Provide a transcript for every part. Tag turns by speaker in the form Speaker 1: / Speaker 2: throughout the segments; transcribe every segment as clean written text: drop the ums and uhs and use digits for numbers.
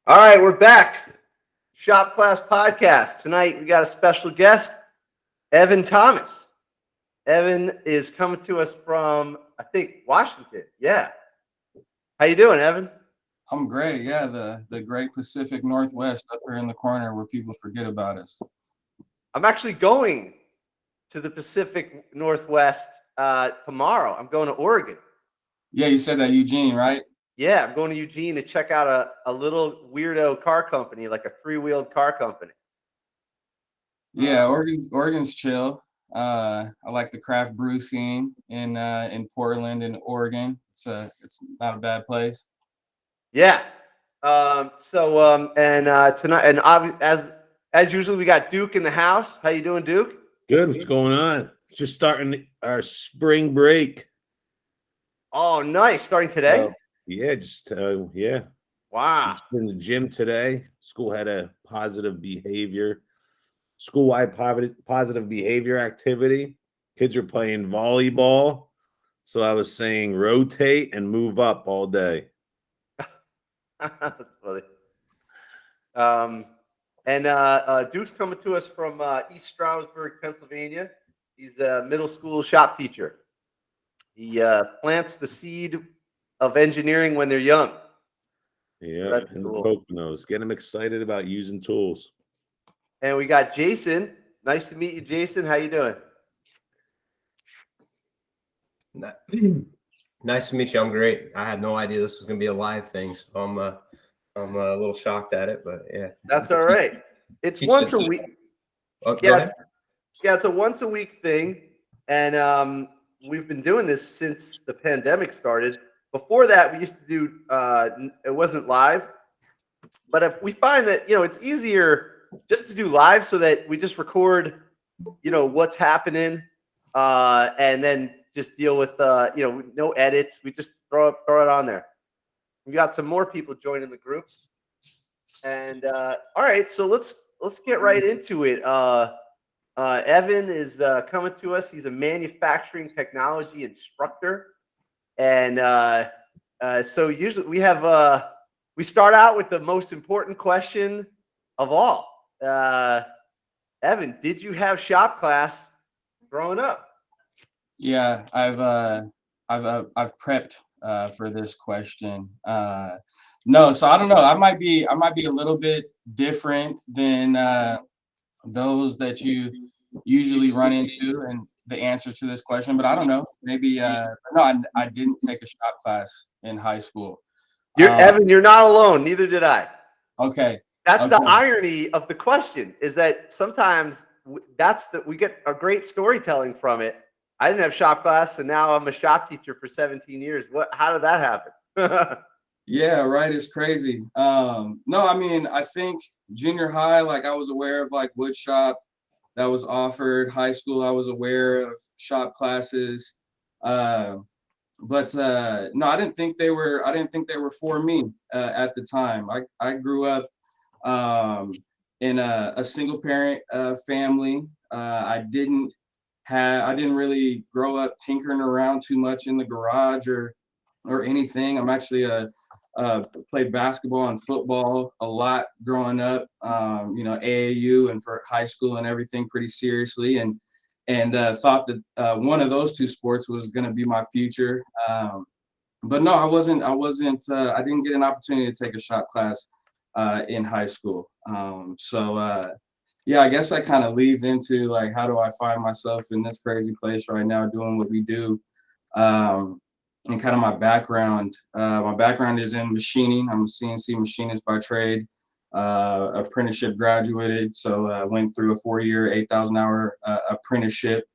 Speaker 1: All right, we're back. Shop Class Podcast. Tonight we got a special guest, Evan Thomas. Evan is coming to us from, I think, Washington. Yeah. How you doing, Evan?
Speaker 2: I'm great. Yeah, the great Pacific Northwest up here in the corner where people forget about us.
Speaker 1: I'm actually going to the Pacific Northwest tomorrow. I'm going to Oregon.
Speaker 2: Yeah, you said that, Eugene, right?
Speaker 1: Yeah, I'm going to Eugene to check out a little weirdo car company, like a three-wheeled car company.
Speaker 2: Yeah, Oregon's chill. I like the craft brew scene in Portland and Oregon. It's not a bad place.
Speaker 1: Yeah. Tonight, as usual, we got Duke in the house. How you doing, Duke?
Speaker 3: Good. What's going on? Just starting our spring break.
Speaker 1: Oh, nice. Starting today?
Speaker 3: Yeah.
Speaker 1: Wow.
Speaker 3: Just in the gym today. School had a school-wide positive behavior activity. Kids are playing volleyball. So I was saying rotate and move up all day.
Speaker 1: That's funny. Duke's coming to us from East Stroudsburg, Pennsylvania. He's a middle school shop teacher. He plants the seed of engineering when they're young.
Speaker 3: Yeah,
Speaker 1: That's
Speaker 3: and
Speaker 1: cool.
Speaker 3: the Poconos. Get them excited about using tools.
Speaker 1: And we got Jason. Nice to meet you, Jason. How you doing?
Speaker 4: Nice to meet you. I'm great. I had no idea this was going to be a live thing, so I'm a little shocked at it, but yeah.
Speaker 1: That's all right. It's once a week.
Speaker 4: Oh, go ahead.
Speaker 1: Yeah, it's a once a week thing, and we've been doing this since the pandemic started. Before that, we used to do it wasn't live, but if we find that it's easier just to do live, so that we just record what's happening, and then just deal with no edits. We just throw it on there. We got some more people joining the group, and all right, so let's get right into it. Evan is coming to us. He's a manufacturing technology instructor. And so usually we start out with the most important question of all. Evan, did you have shop class growing up?
Speaker 2: Yeah, I've prepped for this question. No, so I don't know. I might be a little bit different than those that you usually run into and the answer to this question, but I don't know. Maybe no, I didn't take a shop class in high school.
Speaker 1: Evan, you're not alone. Neither did I.
Speaker 2: Okay.
Speaker 1: That's the irony of the question, is that sometimes we get a great storytelling from it. I didn't have shop class, and now I'm a shop teacher for 17 years. How did that happen?
Speaker 2: Yeah, right. It's crazy. No, I mean, I think junior high, like I was aware of like wood shop that was offered. High school, I was aware of shop classes. No, I didn't think they were for me at the time. I grew up in a single parent family. I didn't really grow up tinkering around too much in the garage or anything. I'm actually played basketball and football a lot growing up, AAU and for high school and everything pretty seriously, and thought that one of those two sports was going to be my future. But no, I didn't get an opportunity to take a shop class in high school. Yeah, I guess that kind of leads into like, how do I find myself in this crazy place right now doing what we do? And kind of my background. My background is in machining. I'm a CNC machinist by trade, apprenticeship graduated. So I went through a 4-year, 8,000-hour apprenticeship,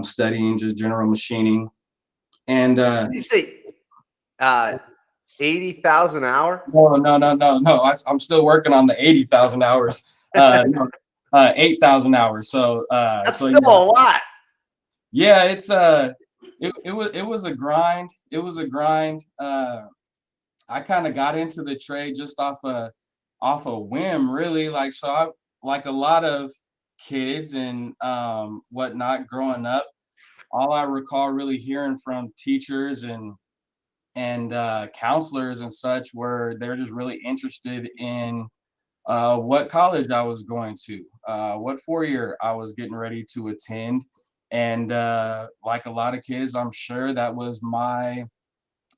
Speaker 2: studying just general machining. And
Speaker 1: you say 80,000 hour?
Speaker 2: No. I'm still working on the 80,000 hours. 8,000 hours. So
Speaker 1: that's
Speaker 2: so,
Speaker 1: still a lot.
Speaker 2: Yeah, it was a grind. It was a grind. I kind of got into the trade just off a whim, really. Like, so I, like a lot of kids and whatnot growing up, all I recall really hearing from teachers and and counselors and such they're just really interested in what college I was going to, what 4-year I was getting ready to attend. And like a lot of kids, I'm sure that was my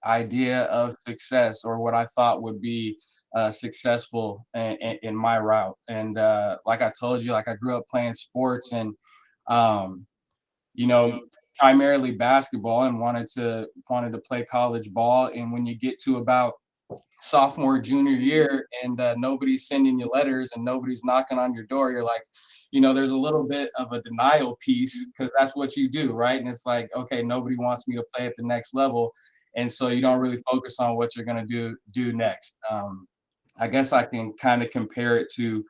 Speaker 2: idea of success, or what I thought would be successful in my route. And like I told you, like I grew up playing sports, and um, you know, primarily basketball, and wanted to play college ball. And when you get to about sophomore, junior year, and nobody's sending you letters and nobody's knocking on your door, you're like, there's a little bit of a denial piece, because that's what you do, right? And it's like, okay, nobody wants me to play at the next level, and so you don't really focus on what you're going to do next. I guess I can kind of compare it to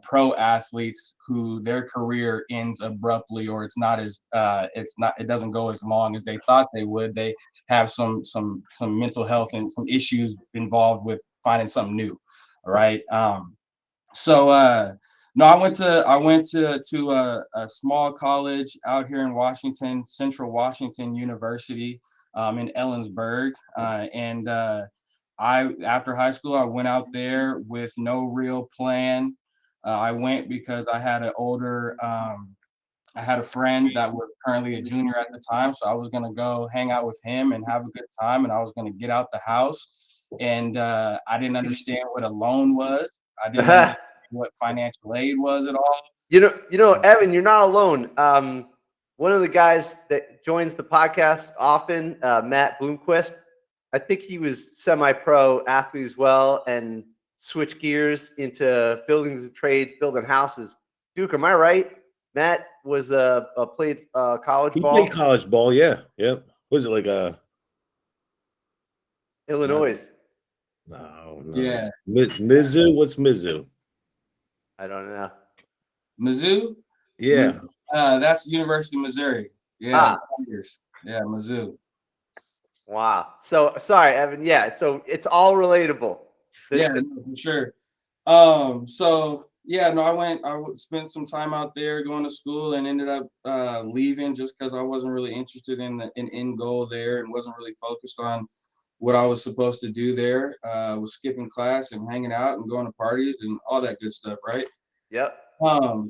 Speaker 2: pro athletes who their career ends abruptly, or it doesn't go as long as they thought they would. They have some mental health and some issues involved with finding something new. Right. No, I went to a small college out here in Washington, Central Washington University, in Ellensburg, and after high school, I went out there with no real plan. I went because I had I had a friend that was currently a junior at the time, so I was gonna go hang out with him and have a good time, and I was gonna get out the house. And I didn't understand what a loan was. I didn't understand what financial aid was at all.
Speaker 1: Evan, you're not alone. One of the guys that joins the podcast often, Matt Bloomquist, I think he was semi-pro athlete as well, and switched gears into buildings and trades, building houses. Duke, am I right? Matt was played college ball.
Speaker 3: He played college ball, yeah. Yep. Was it like
Speaker 1: Illinois?
Speaker 3: No.
Speaker 2: Yeah.
Speaker 3: Mizzou? What's Mizzou?
Speaker 1: I don't know.
Speaker 2: Mizzou?
Speaker 3: Yeah.
Speaker 2: That's University of Missouri. Yeah. Yeah, Mizzou.
Speaker 1: Wow. So sorry, Evan. Yeah. So it's all relatable.
Speaker 2: Yeah, for sure. So yeah, no, I spent some time out there going to school, and ended up leaving just because I wasn't really interested in the end goal there, and wasn't really focused on what I was supposed to do there. Was skipping class and hanging out and going to parties and all that good stuff, right?
Speaker 1: Yep.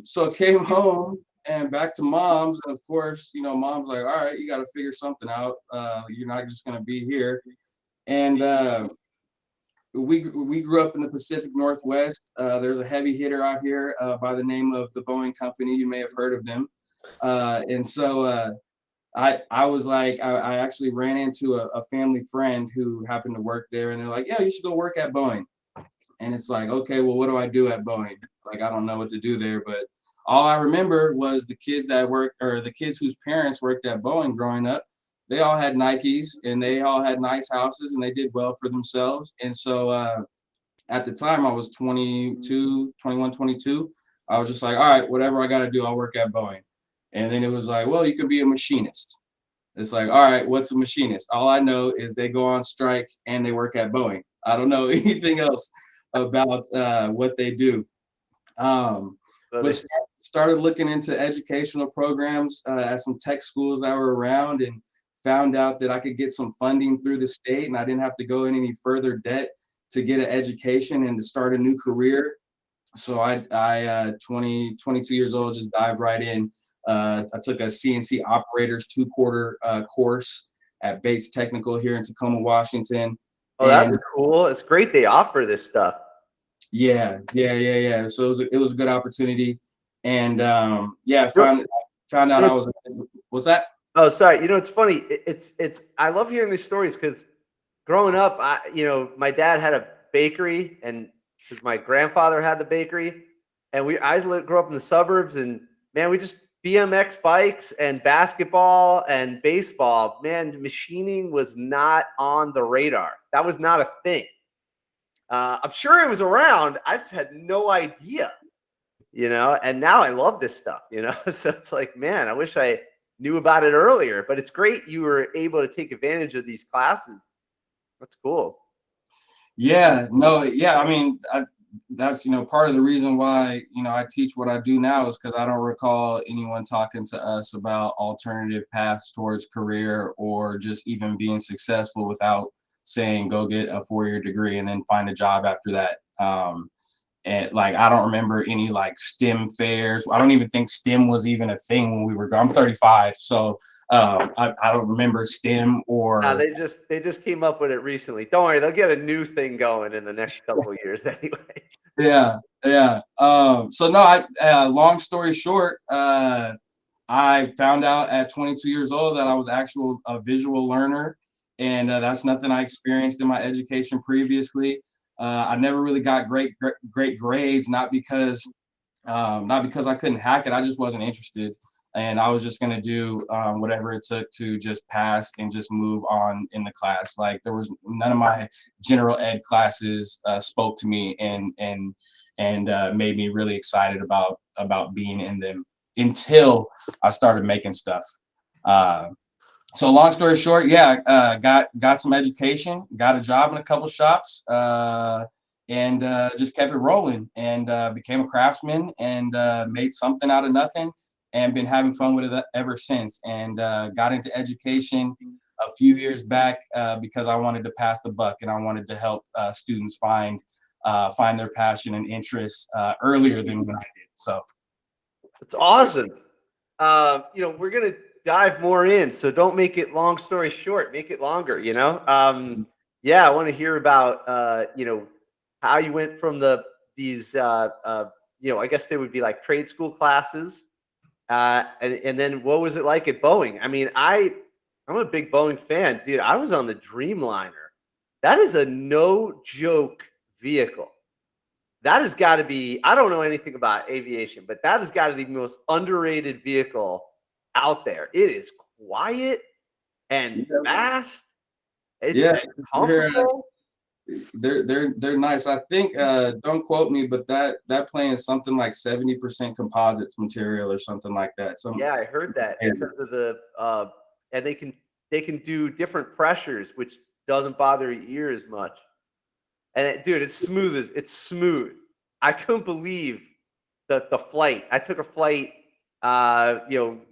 Speaker 2: So came home and back to mom's, and of course, mom's like, all right, you got to figure something out. You're not just going to be here. And we grew up in the Pacific Northwest. There's a heavy hitter out here by the name of the Boeing Company. You may have heard of them. And so I was like, I actually ran into a family friend who happened to work there, and they're like, yeah, you should go work at Boeing. And it's like, okay, well, what do I do at Boeing? Like, I don't know what to do there, but all I remember was the kids the kids whose parents worked at Boeing growing up, they all had Nikes, and they all had nice houses, and they did well for themselves. And so at the time I was 21, 22. I was just like, all right, whatever I got to do, I'll work at Boeing. And then it was like, well, you can be a machinist. It's like, all right, what's a machinist? All I know is they go on strike and they work at Boeing. I don't know anything else about what they do. But started looking into educational programs at some tech schools that were around, and found out that I could get some funding through the state, and I didn't have to go in any further debt to get an education and to start a new career. So I 22 years old, just dived right in. I took a CNC operators 2-quarter course at Bates Technical here in Tacoma, Washington.
Speaker 1: Oh, that's cool. It's great they offer this stuff.
Speaker 2: Yeah. So it was a good opportunity, and found out I was. What's that?
Speaker 1: Oh, sorry. It's funny. I love hearing these stories, because growing up, my dad had a bakery, and because my grandfather had the bakery, and I grew up in the suburbs, and man, we just BMX bikes and basketball and baseball. Man, machining was not on the radar. That was not a thing. I'm sure it was around. I just had no idea, and now I love this stuff, so it's like, man, I wish I knew about it earlier, but it's great you were able to take advantage of these classes. That's cool.
Speaker 2: Yeah, no, yeah. I mean, that's, part of the reason why, I teach what I do now is because I don't recall anyone talking to us about alternative paths towards career or just even being successful without saying, go get a 4-year degree and then find a job after that. And like, I don't remember any like STEM fairs. I don't even think STEM was even a thing when we were, I'm 35. So I don't remember STEM or.
Speaker 1: Nah, they just came up with it recently. Don't worry, they'll get a new thing going in the next couple of years anyway.
Speaker 2: Yeah. So no, long story short, I found out at 22 years old that I was a visual learner, and that's nothing I experienced in my education previously. I never really got great grades, not because I couldn't hack it. I just wasn't interested, and I was just gonna do whatever it took to just pass and just move on in the class. Like there was none of my general ed classes spoke to me and made me really excited about being in them until I started making stuff. So long story short, got some education, got a job in a couple shops, and just kept it rolling, and became a craftsman, and made something out of nothing, and been having fun with it ever since. And got into education a few years back because I wanted to pass the buck, and I wanted to help students find their passion and interests earlier than when I did. So
Speaker 1: it's awesome. We're gonna dive more in, so don't make it long story short, make it longer. I want to hear about how you went from these I guess they would be like trade school classes, and then what was it like at Boeing? I mean, I'm a big Boeing fan, dude. I was on the Dreamliner. That is a no joke vehicle. That has got to be, I don't know anything about aviation, but that has got to be the most underrated vehicle out there. It is quiet and fast. It's comfortable.
Speaker 2: They're nice. I think don't quote me, but that plane is something like 70% composites material or something like that.
Speaker 1: Yeah, I heard that because of the and they can do different pressures, which doesn't bother your ear as much. And it's smooth. I couldn't believe the flight. I took a flight a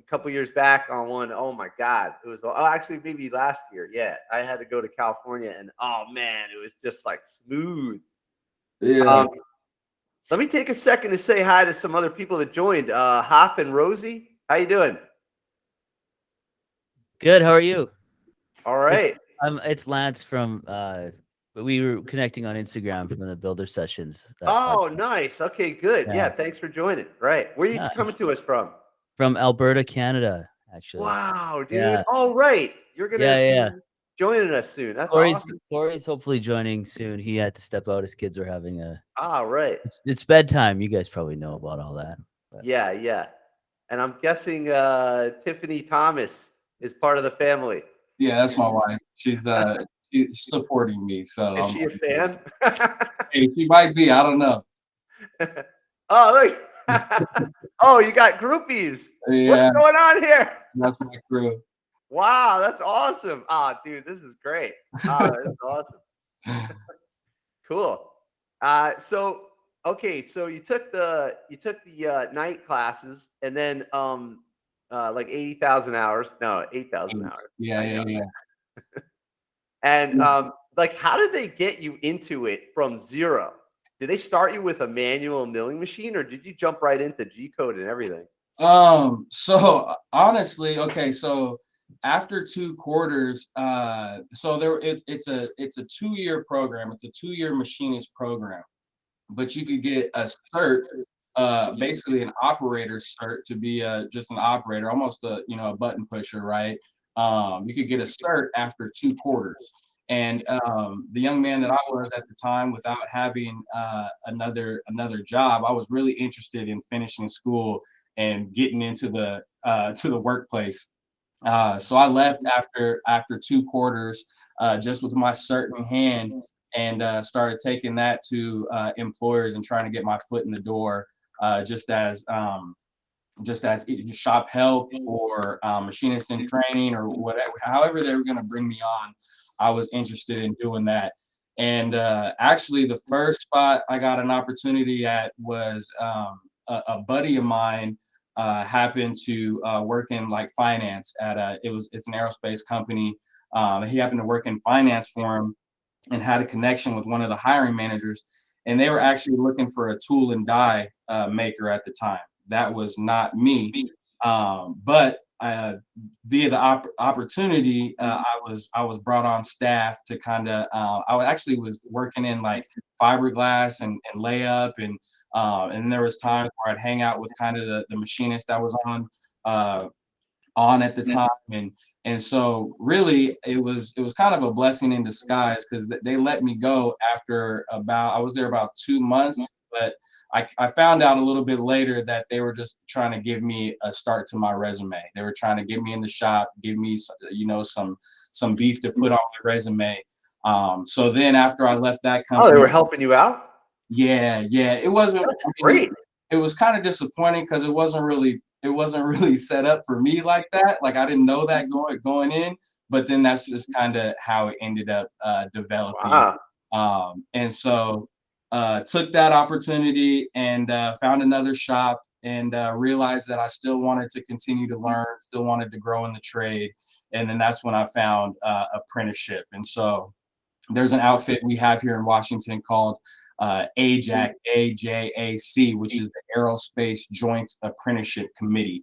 Speaker 1: couple years back on one. Oh my God. It was actually maybe last year. Yeah. I had to go to California, and oh man, it was just like smooth.
Speaker 2: Yeah.
Speaker 1: Let me take a second to say hi to some other people that joined. Hop and Rosie, how you doing?
Speaker 5: Good. How are you?
Speaker 1: All right.
Speaker 5: It's Lance from we were connecting on Instagram from the builder sessions.
Speaker 1: Oh, nice. Okay, good. Yeah, thanks for joining. Right. Where are you coming to us from?
Speaker 5: From Alberta, Canada, actually.
Speaker 1: Wow, dude.
Speaker 5: Yeah.
Speaker 1: All right. You're gonna be joining us soon. That's awesome.
Speaker 5: Corey's hopefully joining soon. He had to step out. His kids were having
Speaker 1: right.
Speaker 5: It's bedtime. You guys probably know about all that.
Speaker 1: But. Yeah. And I'm guessing Tiffany Thomas is part of the family.
Speaker 2: Yeah, that's my wife. She's supporting me. So
Speaker 1: is she a fan?
Speaker 2: Hey, she might be. I don't know.
Speaker 1: Oh, look. Oh, you got groupies.
Speaker 2: Yeah.
Speaker 1: What's going on here?
Speaker 2: That's my crew.
Speaker 1: Wow, that's awesome. Dude, this is great. That's awesome. Cool. So you took the night classes, and then like 80,000 hours. No, 8,000 hours.
Speaker 2: Yeah.
Speaker 1: And like, how did they get you into it from zero? Did they start you with a manual milling machine, or did you jump right into G code and everything?
Speaker 2: So honestly, okay, so after 2 quarters, it's a 2-year program. It's a 2-year machinist program, but you could get a cert, basically an operator cert, to be just an operator, almost a button pusher, right? You could get a cert after 2 quarters. And the young man that I was at the time, without having another job, I was really interested in finishing school and getting into the workplace. So I left after 2 quarters, just with my cert in hand, and started taking that to employers and trying to get my foot in the door, just as shop help or machinist in training or whatever, however they were going to bring me on. I was interested in doing that. And actually, the first spot I got an opportunity at was a buddy of mine happened to work in like finance at it's an aerospace company. He happened to work in finance for him and had a connection with one of the hiring managers, and they were actually looking for a tool and die maker at the time. That was not me, but via the opportunity, I was brought on staff to kind of. Actually was working in like fiberglass and layup, and there was times where I'd hang out with kind of the machinist that was on at the time, and so really it was kind of a blessing in disguise, because they let me go after I was there about 2 months, but I found out a little bit later that they were just trying to give me a start to my resume. They were trying to get me in the shop, give me some beef to put on my resume. So then after I left that company,
Speaker 1: Oh, they were helping you out?
Speaker 2: yeah, it wasn't.
Speaker 1: That's great.
Speaker 2: It was kind of disappointing because it wasn't really set up for me like that. Like I didn't know that going in, but then that's just kind of how it ended up developing.
Speaker 1: Wow.
Speaker 2: And so took that opportunity and found another shop, and realized that I still wanted to continue to learn, still wanted to grow in the trade. And then that's when I found apprenticeship. And so there's an outfit we have here in Washington called AJAC, AJAC, which is the Aerospace Joint Apprenticeship Committee.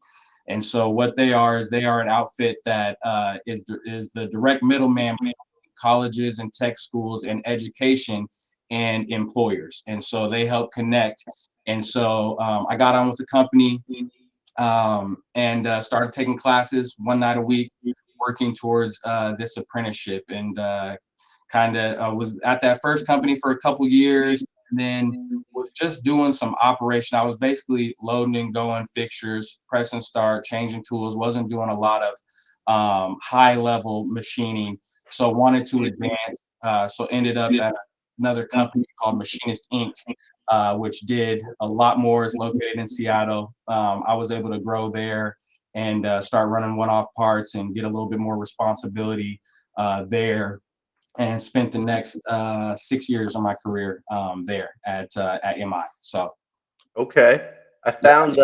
Speaker 2: And so what they are is they are an outfit that is the direct middleman between colleges and tech schools and education and employers. And so they help connect. And so I got on with the company and started taking classes one night a week, working towards this apprenticeship, and kind of was at that first company for a couple years, and then was just doing some operation. I was basically loading and going fixtures, press and start, changing tools, wasn't doing a lot of high level machining. So wanted to advance, so ended up at another company called Machinist Inc., which did a lot more, is located in Seattle. I was able to grow there and start running one-off parts and get a little bit more responsibility there, and spent the next 6 years of my career there at MI. So,
Speaker 1: Okay. I found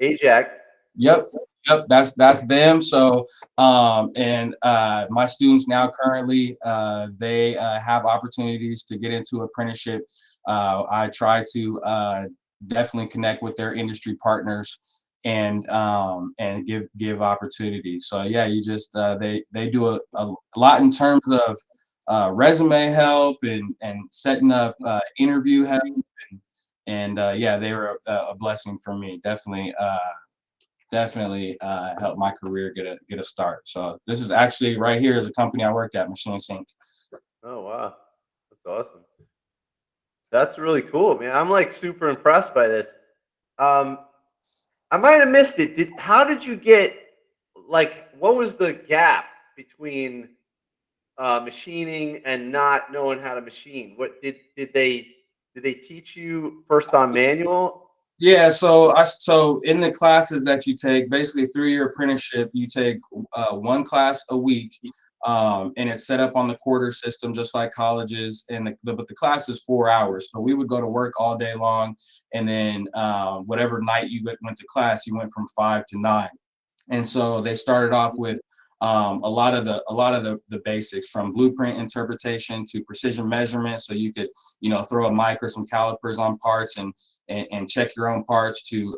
Speaker 1: AJAC.
Speaker 2: yep, that's them. So, and my students now currently they have opportunities to get into apprenticeship. I try to definitely connect with their industry partners and give opportunities. So yeah, you just they do a lot in terms of resume help and setting up interview help, and yeah, they were a blessing for me. Definitely helped my career get a start. So this is actually right here is a company I work at, Machine Sync.
Speaker 1: Oh, wow. That's awesome. That's really cool, man. I'm like super impressed by this. I might have missed it. How did you get, like, what was the gap between machining and not knowing how to machine? What did they teach you first on manual?
Speaker 2: Yeah, so in the classes that you take, basically through your apprenticeship, you take one class a week, and it's set up on the quarter system, just like colleges. And but the class is 4 hours, so we would go to work all day long, and then whatever night you went to class, you went from 5 to 9. And so they started off with a lot of the basics, from blueprint interpretation to precision measurement, so you could throw a mic or some calipers on parts and check your own parts, to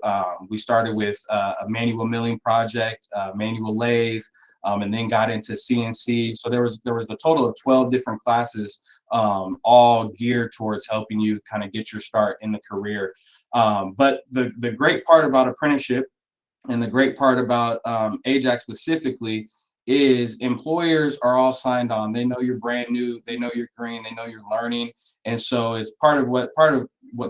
Speaker 2: we started with a manual milling project, manual lathe, and then got into CNC. So there was a total of 12 different classes, all geared towards helping you kind of get your start in the career. But the great part about apprenticeship, and the great part about AJAC specifically, is employers are all signed on. They know you're brand new, they know you're green, they know you're learning. And so it's part of what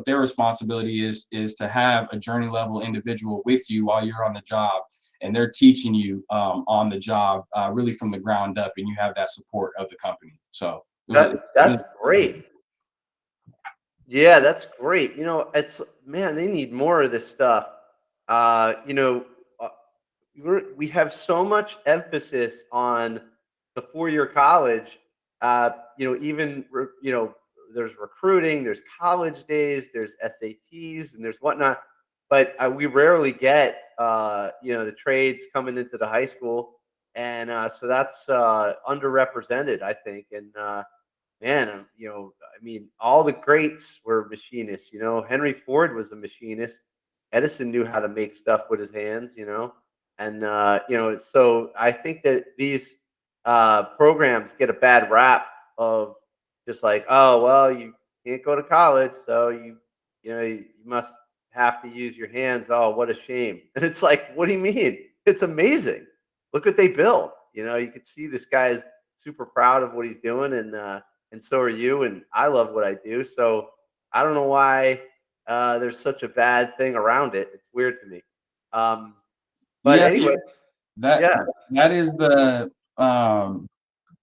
Speaker 2: their responsibility is to have a journey level individual with you while you're on the job, and they're teaching you on the job, really from the ground up, and you have that support of the company. So
Speaker 1: That's great. Yeah, that's great. Man, they need more of this stuff. We have so much emphasis on the 4-year college. even there's recruiting, there's college days, there's SATs, and there's whatnot. But we rarely get the trades coming into the high school, and so that's underrepresented, I think. And man, I mean, all the greats were machinists. Henry Ford was a machinist. Edison knew how to make stuff with his hands. And so I think that these programs get a bad rap of just like, oh well, you can't go to college, so you must have to use your hands. Oh, what a shame. And it's like, what do you mean? It's amazing. Look what they built. You could see this guy is super proud of what he's doing, and so are you. And I love what I do. So I don't know why there's such a bad thing around it. It's weird to me. But
Speaker 2: Yeah,
Speaker 1: anyway,
Speaker 2: that
Speaker 1: yeah.
Speaker 2: that is the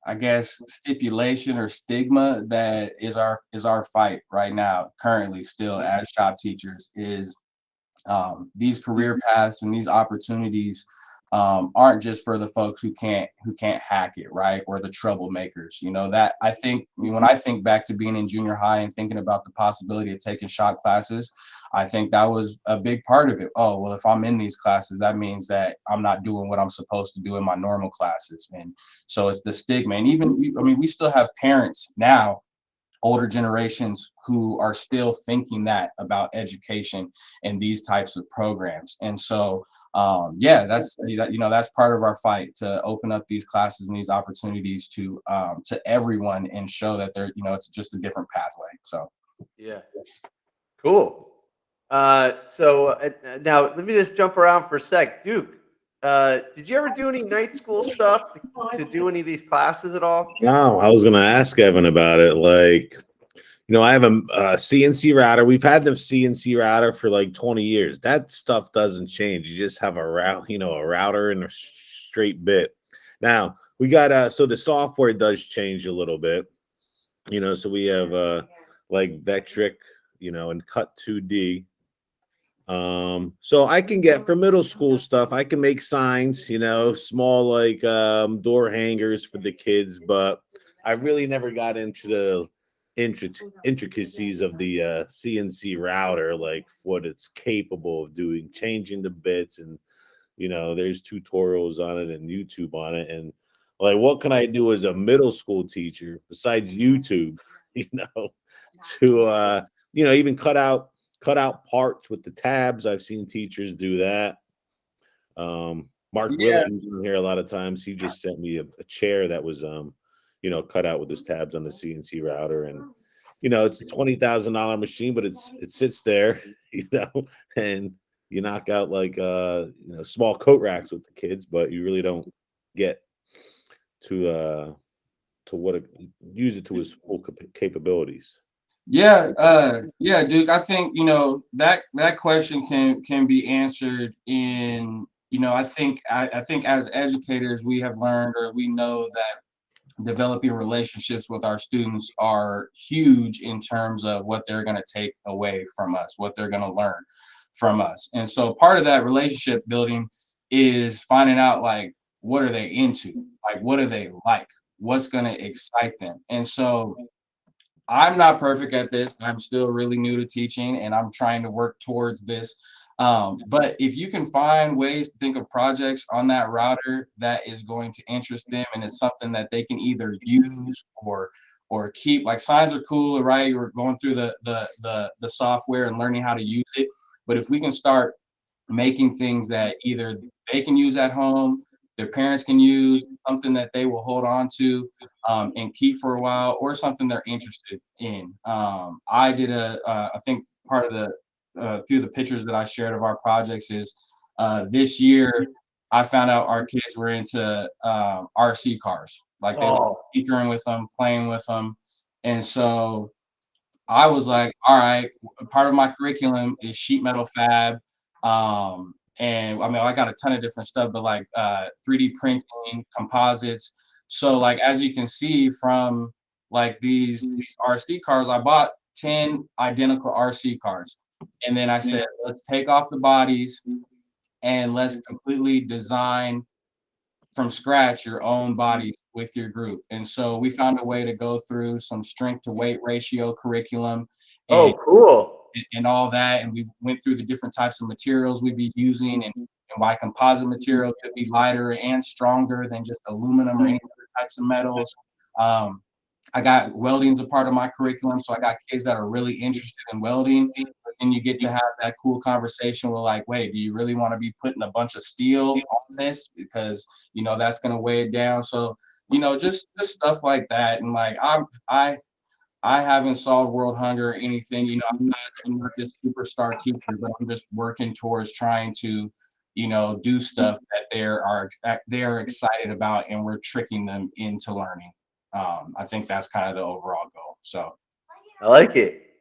Speaker 2: I guess stipulation or stigma that is our fight right now, currently still as shop teachers, is these career paths and these opportunities aren't just for the folks who can't hack it, right? Or the troublemakers. That I think when I think back to being in junior high and thinking about the possibility of taking shop classes, I think that was a big part of it. Oh, well, if I'm in these classes, that means that I'm not doing what I'm supposed to do in my normal classes. And so it's the stigma. And even, we still have parents now, older generations, who are still thinking that about education and these types of programs. And so that's part of our fight, to open up these classes and these opportunities to everyone and show that it's just a different pathway. So
Speaker 1: Yeah. Cool. So now let me just jump around for a sec. Duke, did you ever do any night school stuff to do any of these classes at all?
Speaker 3: No, I was going to ask Evan about it. Like, I have a CNC router. We've had the CNC router for like 20 years. That stuff doesn't change. You just have a router and a straight bit. Now we got so the software does change a little bit. So we have like Vectric, and Cut 2D. So I can get for middle school stuff, I can make signs, small like door hangers for the kids, but I really never got into the intricacies of the CNC router, like what it's capable of doing, changing the bits, and there's tutorials on it and YouTube on it, and like what can I do as a middle school teacher besides YouTube, to even cut out parts with the tabs. I've seen teachers do that. Mark Williams in here a lot of times. He just sent me a chair that was cut out with his tabs on the CNC router, and it's a $20,000 machine, but it sits there, and you knock out like small coat racks with the kids, but you really don't get to use it to its full capabilities.
Speaker 2: Yeah, Duke. I think that question can be answered in I think as educators we have learned, or we know, that developing relationships with our students are huge in terms of what they're going to take away from us, what they're going to learn from us. And so part of that relationship building is finding out, like, what are they into, like what are they like, what's going to excite them. And so I'm not perfect at this. I'm still really new to teaching, and I'm trying to work towards this. But if you can find ways to think of projects on that router that is going to interest them, and it's something that they can either use or keep, like signs are cool, right? You're going through the software and learning how to use it. But if we can start making things that either they can use at home, their parents can use, something that they will hold on to and keep for a while, or something they're interested in. I did I think part of the few of the pictures that I shared of our projects is this year I found out our kids were into RC cars. Like, they were tinkering with them, playing with them. And so I was like, all right, part of my curriculum is sheet metal fab. And I got a ton of different stuff, but like 3D printing, composites. So like, as you can see from like these RC cars, I bought 10 identical RC cars. And then I said, let's take off the bodies and let's completely design from scratch your own body with your group. And so we found a way to go through some strength to weight ratio curriculum and,
Speaker 1: Oh, cool.
Speaker 2: and all that. And we went through the different types of materials we'd be using and why composite material could be lighter and stronger than just aluminum or any other types of metals. I got welding's a part of my curriculum, so I got kids that are really interested in welding. But then you get to have that cool conversation with like, wait, do you really want to be putting a bunch of steel on this because you know that's going to weigh it down? So you know, just stuff like that. And like I haven't solved world hunger or anything. You know, I'm not this superstar teacher, but I'm just working towards trying to, you know, do stuff that they're excited about, and we're tricking them into learning. I think that's kind of the overall goal. So
Speaker 1: I like it.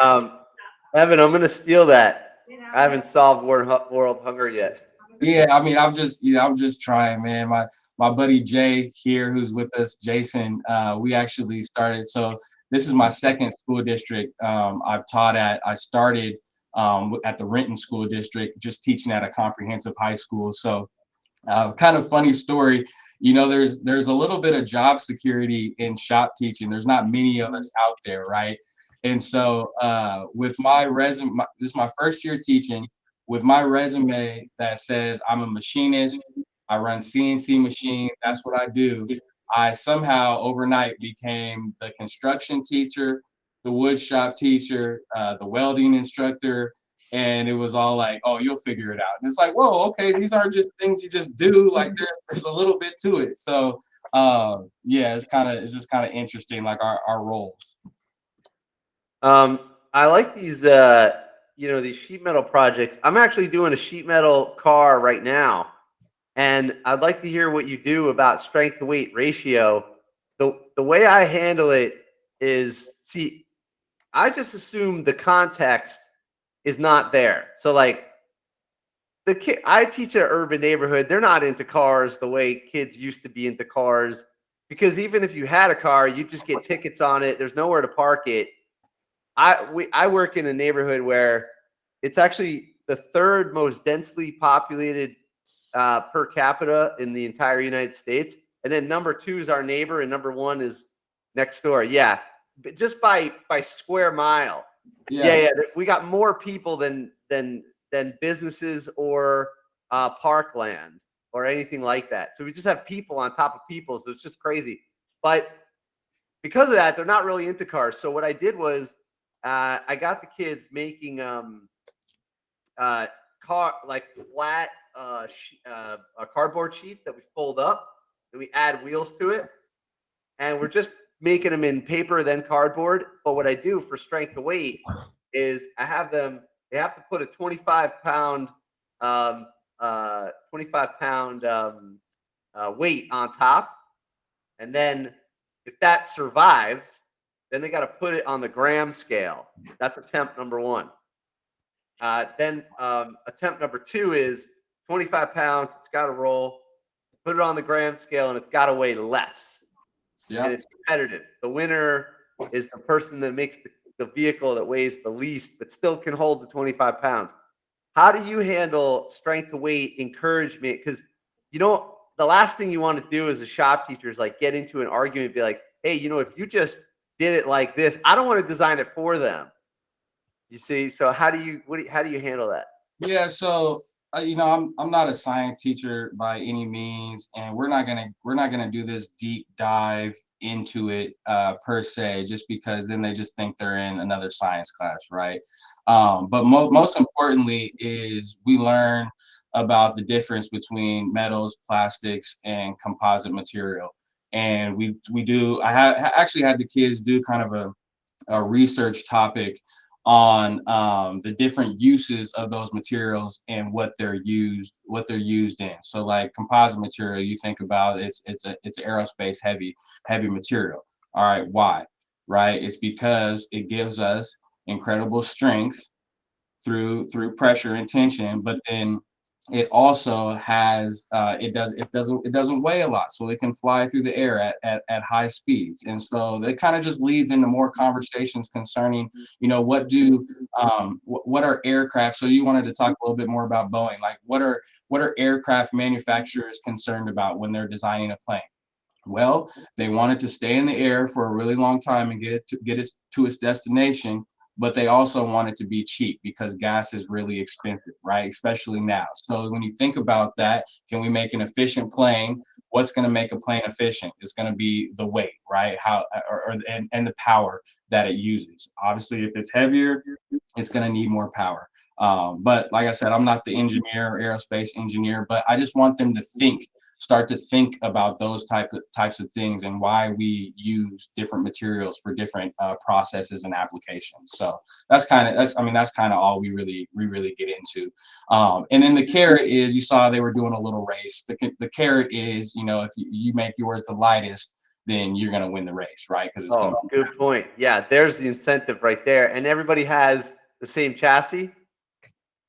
Speaker 1: Evan, I'm gonna steal that. I haven't solved world hunger yet.
Speaker 2: yeah, I mean, I'm just trying, man. My buddy Jay here, who's with us, Jason, we actually started. So this is my second school district I've taught at. I started at the Renton School District, just teaching at a comprehensive high school. So kind of funny story. You know, there's a little bit of job security in shop teaching. There's not many of us out there, right? And so with my resume, this is my first year teaching, with my resume that says I'm a machinist, I run CNC machines, that's what I do. I somehow overnight became the construction teacher, the wood shop teacher, the welding instructor, and it was all like, oh, you'll figure it out. And it's like, whoa, okay, these aren't just things you just do. Like there's a little bit to it. So yeah, it's just kind of interesting, like our roles.
Speaker 1: I like these, you know, these sheet metal projects. I'm actually doing a sheet metal car right now, and I'd like to hear what you do about strength to weight ratio. The way I handle it is, see, I just assume the context is not there. So like the kid, I teach an urban neighborhood. They're not into cars the way kids used to be into cars, because even if you had a car, you just get tickets on it. There's nowhere to park it. I work in a neighborhood where it's actually the third most densely populated per capita in the entire United States, and then number 2 is our neighbor, and number 1 is next door. Yeah, but just by square mile. Yeah. We got more people than businesses or parkland or anything like that. So we just have people on top of people. So it's just crazy. But because of that, they're not really into cars. So what I did was I got the kids making car like flat cardboard sheets that we fold up and we add wheels to it, and we're just making them in paper then cardboard. But what I do for strength to weight is I have them, they have to put a 25-pound weight on top, and then if that survives, then they got to put it on the gram scale. That's attempt number 1. Then attempt number 2 is 25 pounds. It's got to roll. Put it on the gram scale, and it's got to weigh less.
Speaker 2: Yeah.
Speaker 1: And it's competitive. The winner is the person that makes the vehicle that weighs the least, but still can hold the 25 pounds. How do you handle strength to weight encouragement? Because, you know, the last thing you want to do as a shop teacher is like get into an argument and be like, hey, you know, if you just did it like this, I don't want to design it for them. You see, so how do you handle that?
Speaker 2: Yeah, so you know, I'm not a science teacher by any means, and we're not gonna do this deep dive into it per se, just because then they just think they're in another science class, right? But most importantly is we learn about the difference between metals, plastics, and composite material, and we do. Actually had the kids do kind of a research topic on the different uses of those materials and what they're used in. So like composite material, you think about it's aerospace heavy material. All right, why? Right? It's because it gives us incredible strength through pressure and tension, but then it also has it doesn't weigh a lot, so it can fly through the air at high speeds. And so it kind of just leads into more conversations concerning, you know, what are aircraft. So you wanted to talk a little bit more about Boeing, like what are aircraft manufacturers concerned about when they're designing a plane? Well, they want it to stay in the air for a really long time and get it to its destination, but they also want it to be cheap because gas is really expensive, right? Especially now. So when you think about that, can we make an efficient plane? What's going to make a plane efficient? It's going to be the weight, right? And the power that it uses. Obviously, if it's heavier, it's going to need more power. But like I said, I'm not the engineer or aerospace engineer, but I just want them to start to think about those types of things and why we use different materials for different processes and applications. So that's kind of all we really get into. And then the carrot is, you saw they were doing a little race. The carrot is, you know, if you make yours the lightest, then you're going to win the race, right? Because it's going to be
Speaker 1: good point. Yeah, there's the incentive right there, and everybody has the same chassis.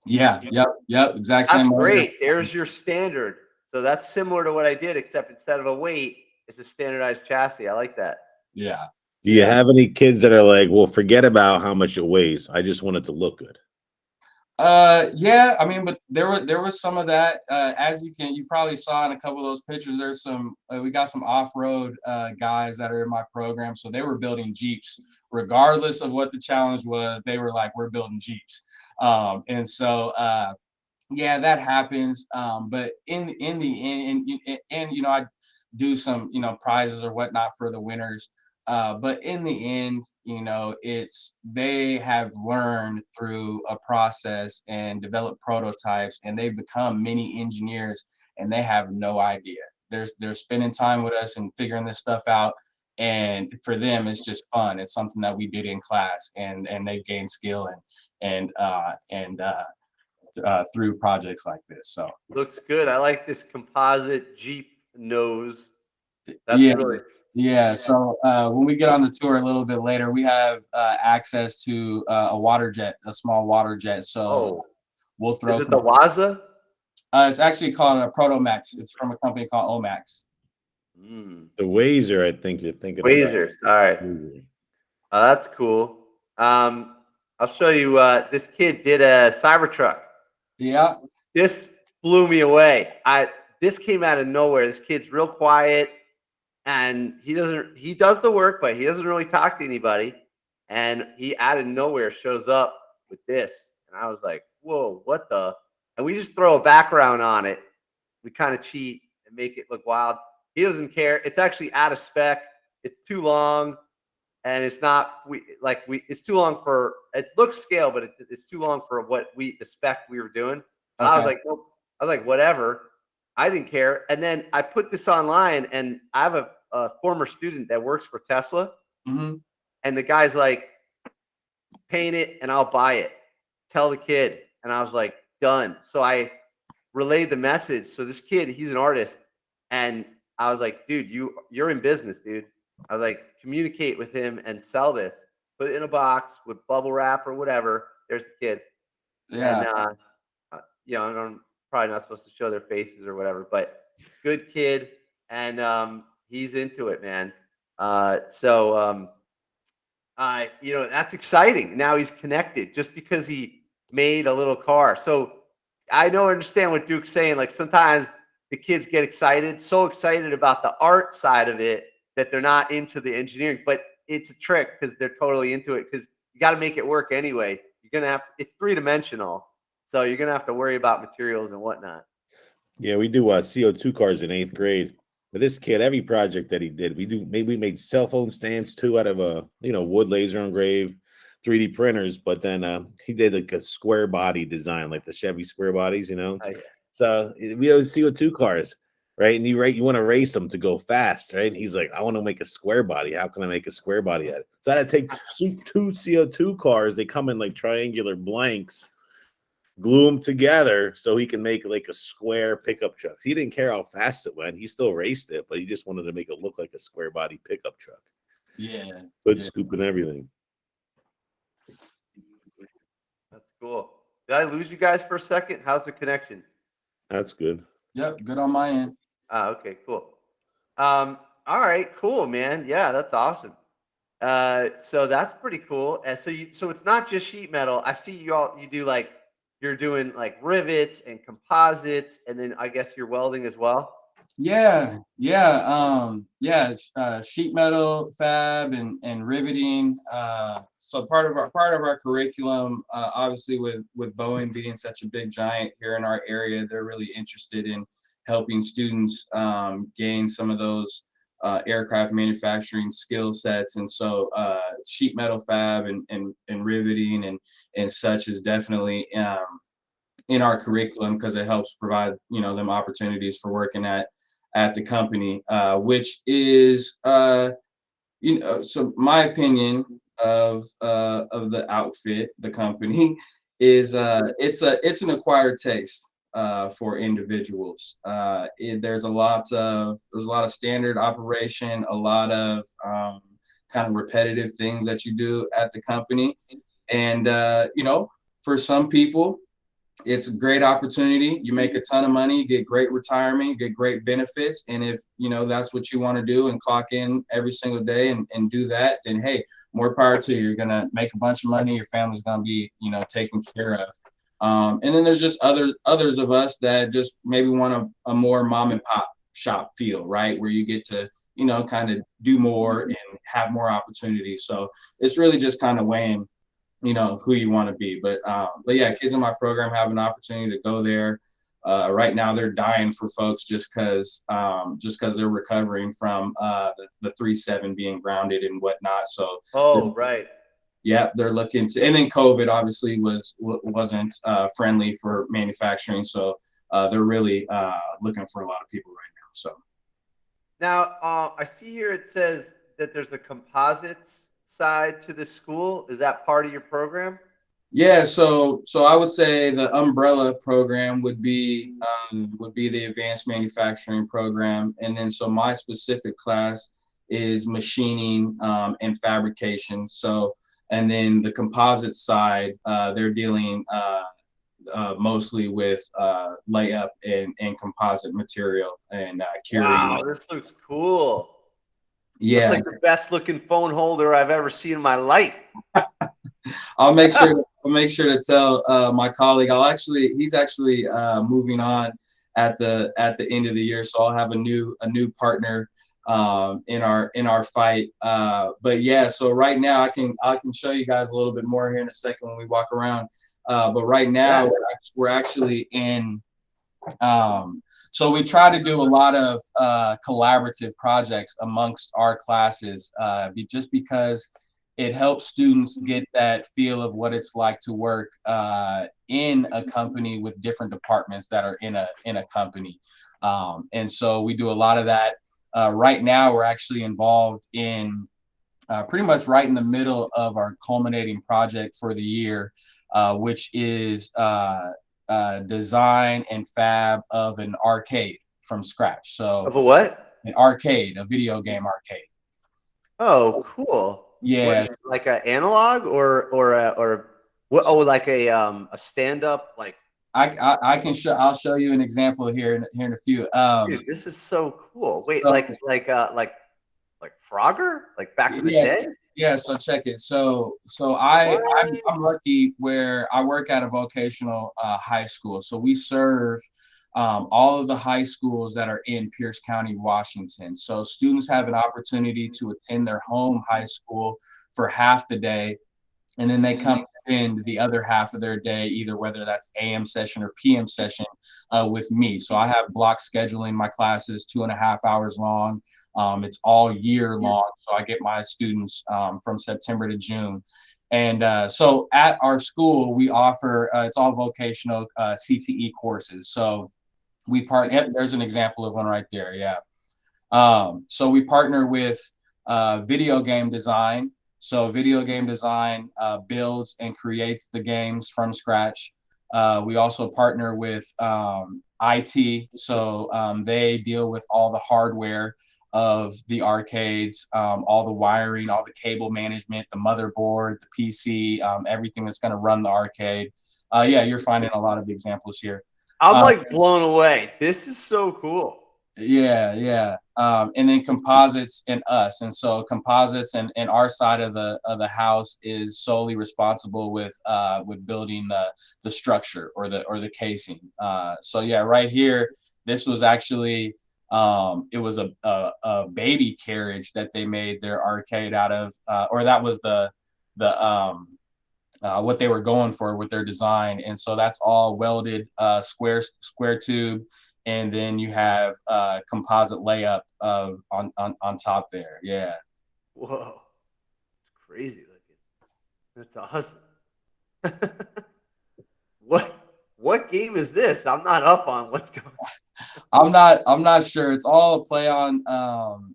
Speaker 2: Yep, exact
Speaker 1: That's
Speaker 2: same.
Speaker 1: great. There's your standard. So that's similar to what I did, except instead of a weight, it's a standardized chassis. I like that.
Speaker 2: Yeah.
Speaker 3: Do you have any kids that are like, well, forget about how much it weighs, I just want it to look good?
Speaker 2: Yeah, I mean, but there was some of that. As you probably saw in a couple of those pictures, there's some we got some off-road guys that are in my program, so they were building Jeeps regardless of what the challenge was. They were like, we're building Jeeps. And so yeah, that happens. But in the end, and you know, I do some, you know, prizes or whatnot for the winners. But in the end, you know, they have learned through a process and developed prototypes, and they've become mini engineers, and they have no idea. They're spending time with us and figuring this stuff out. And for them, it's just fun. It's something that we did in class, and they've gained skill and through projects like this. So
Speaker 1: looks good. I like this composite Jeep nose. That's
Speaker 2: yeah,
Speaker 1: really
Speaker 2: yeah. So when we get on the tour a little bit later, we have access to a small water jet. So we'll throw.
Speaker 1: Is it the Waza?
Speaker 2: It's actually called a Protomax. It's from a company called Omax.
Speaker 3: The Wazer, I think you're thinking
Speaker 1: Wazers. All right. That's cool. I'll show you. This kid did a Cybertruck.
Speaker 2: Yeah.
Speaker 1: This blew me away. This came out of nowhere. This kid's real quiet, and he does the work, but he doesn't really talk to anybody. And he out of nowhere shows up with this, and I was like, "Whoa, what the?" And we just throw a background on it. We kind of cheat and make it look wild. He doesn't care. It's actually out of spec. It's too long, and it's not. It's too long for. It looks scale, but it's too long for the spec we were doing. And I was like, nope. I was like, whatever. I didn't care. And then I put this online, and I have a former student that works for Tesla, and the guy's like, paint it, and I'll buy it. Tell the kid, and I was like, done. So I relayed the message. So this kid, he's an artist, and I was like, dude, you're in business, dude. I was like, communicate with him and sell this. Put it in a box with bubble wrap or whatever. There's the kid.
Speaker 2: Yeah.
Speaker 1: And you know, I'm probably not supposed to show their faces or whatever, but good kid, and he's into it, man. You know, that's exciting. Now he's connected just because he made a little car. So I don't understand what Duke's saying. Like sometimes the kids get so excited about the art side of it that they're not into the engineering, but it's a trick because they're totally into it because you got to make it work anyway. It's 3-dimensional. So you're going to have to worry about materials and whatnot.
Speaker 3: Yeah, we do CO2 cars in 8th grade. But this kid, every project that he did, we made cell phone stands too out of wood laser engraved 3D printers. But then he did like a square body design, like the Chevy square bodies, you know.
Speaker 1: Oh, yeah.
Speaker 3: So we always CO2 cars, right? And you want to race them to go fast, right? And he's like, I want to make a square body. How can I make a square body out of it? So I had to take two CO2 cars. They come in like triangular blanks, glue them together so he can make like a square pickup truck. He didn't care how fast it went. He still raced it, but he just wanted to make it look like a square body pickup truck.
Speaker 2: Yeah.
Speaker 3: Good scoop and everything.
Speaker 1: That's cool. Did I lose you guys for a second? How's the connection?
Speaker 3: That's good.
Speaker 2: Yep, good on my end.
Speaker 1: Oh, okay, cool. All right, cool, man. Yeah, that's awesome. So that's pretty cool. And so it's not just sheet metal. I see you do like you're doing like rivets and composites, and then I guess you're welding as well.
Speaker 2: Sheet metal fab and riveting. So part of our curriculum, obviously with Boeing being such a big giant here in our area, they're really interested in helping students gain some of those aircraft manufacturing skill sets. And so sheet metal fab and riveting and such is definitely in our curriculum because it helps provide them opportunities for working at the company, which is so my opinion of the outfit, the company is it's an acquired taste for individuals. There's a lot of standard operation, a lot of kind of repetitive things that you do at the company, and for some people it's a great opportunity. You make a ton of money, you get great retirement, you get great benefits. And if, that's what you want to do and clock in every single day and do that, then hey, more power to you. You're going to make a bunch of money. Your family's going to be, taken care of. And then there's just others of us that just maybe want a more mom and pop shop feel, right? Where you get to, kind of do more and have more opportunities. So it's really just kind of weighing who you want to be. But yeah, kids in my program have an opportunity to go there. Right now they're dying for folks just because they're recovering from the 737 being grounded and whatnot. So
Speaker 1: Right.
Speaker 2: Yeah, they're looking to, and then COVID obviously wasn't friendly for manufacturing. So they're really looking for a lot of people right now. So
Speaker 1: Now, I see here it says that there's a composites side to the school. Is that part of your program?
Speaker 2: Yeah, so I would say the umbrella program would be the advanced manufacturing program, and then so my specific class is machining and fabrication. So and then the composite side, they're dealing mostly with layup and composite material and curing.
Speaker 1: Wow, this looks cool.
Speaker 2: Yeah,
Speaker 1: It's like the best looking phone holder I've ever seen in my life.
Speaker 2: I'll make sure to tell my colleague. He's actually moving on at the end of the year, so I'll have a new partner in our fight. But yeah, so right now I can show you guys a little bit more here in a second when we walk around. But right now we're actually in. So we try to do a lot of collaborative projects amongst our classes, just because it helps students get that feel of what it's like to work in a company with different departments that are in a company. And so we do a lot of that. Right now, we're actually involved in pretty much right in the middle of our culminating project for the year, which is design and fab of an arcade from scratch. So
Speaker 1: Of a what?
Speaker 2: an arcade, a video game arcade.
Speaker 1: Oh, cool.
Speaker 2: Yeah.
Speaker 1: What, like an analog or what? Oh, like a stand up like.
Speaker 2: I'll show you an example here in a few.
Speaker 1: Dude, this is so cool. Wait,
Speaker 2: so,
Speaker 1: like Frogger, like back in the day.
Speaker 2: Yeah, so check it. So I'm lucky where I work at a vocational high school. So we serve all of the high schools that are in Pierce County, Washington. So students have an opportunity to attend their home high school for half the day, and then they come spend the other half of their day, either whether that's AM session or PM session with me. So I have block scheduling my classes 2.5 hours long. It's all year long. So I get my students from September to June. And so at our school, we offer, it's all vocational CTE courses. So we partner, there's an example of one right there. Yeah. So we partner with video game design. So video game design builds and creates the games from scratch. We also partner with IT. So they deal with all the hardware of the arcades, all the wiring, all the cable management, the motherboard, the PC, everything that's going to run the arcade. Yeah, you're finding a lot of examples here.
Speaker 1: I'm
Speaker 2: Uh,
Speaker 1: like blown away. This is so cool.
Speaker 2: Yeah. And then composites and us. And so composites and our side of the house is solely responsible with building the structure or the casing. So yeah, right here, this was actually it was a baby carriage that they made their arcade out of, or that was the what they were going for with their design. And so that's all welded square tube, and then you have composite layup on top there. Yeah.
Speaker 1: Whoa, it's crazy looking. That's awesome. What game is this? I'm not up on what's going on.
Speaker 2: I'm not sure. It's all a play on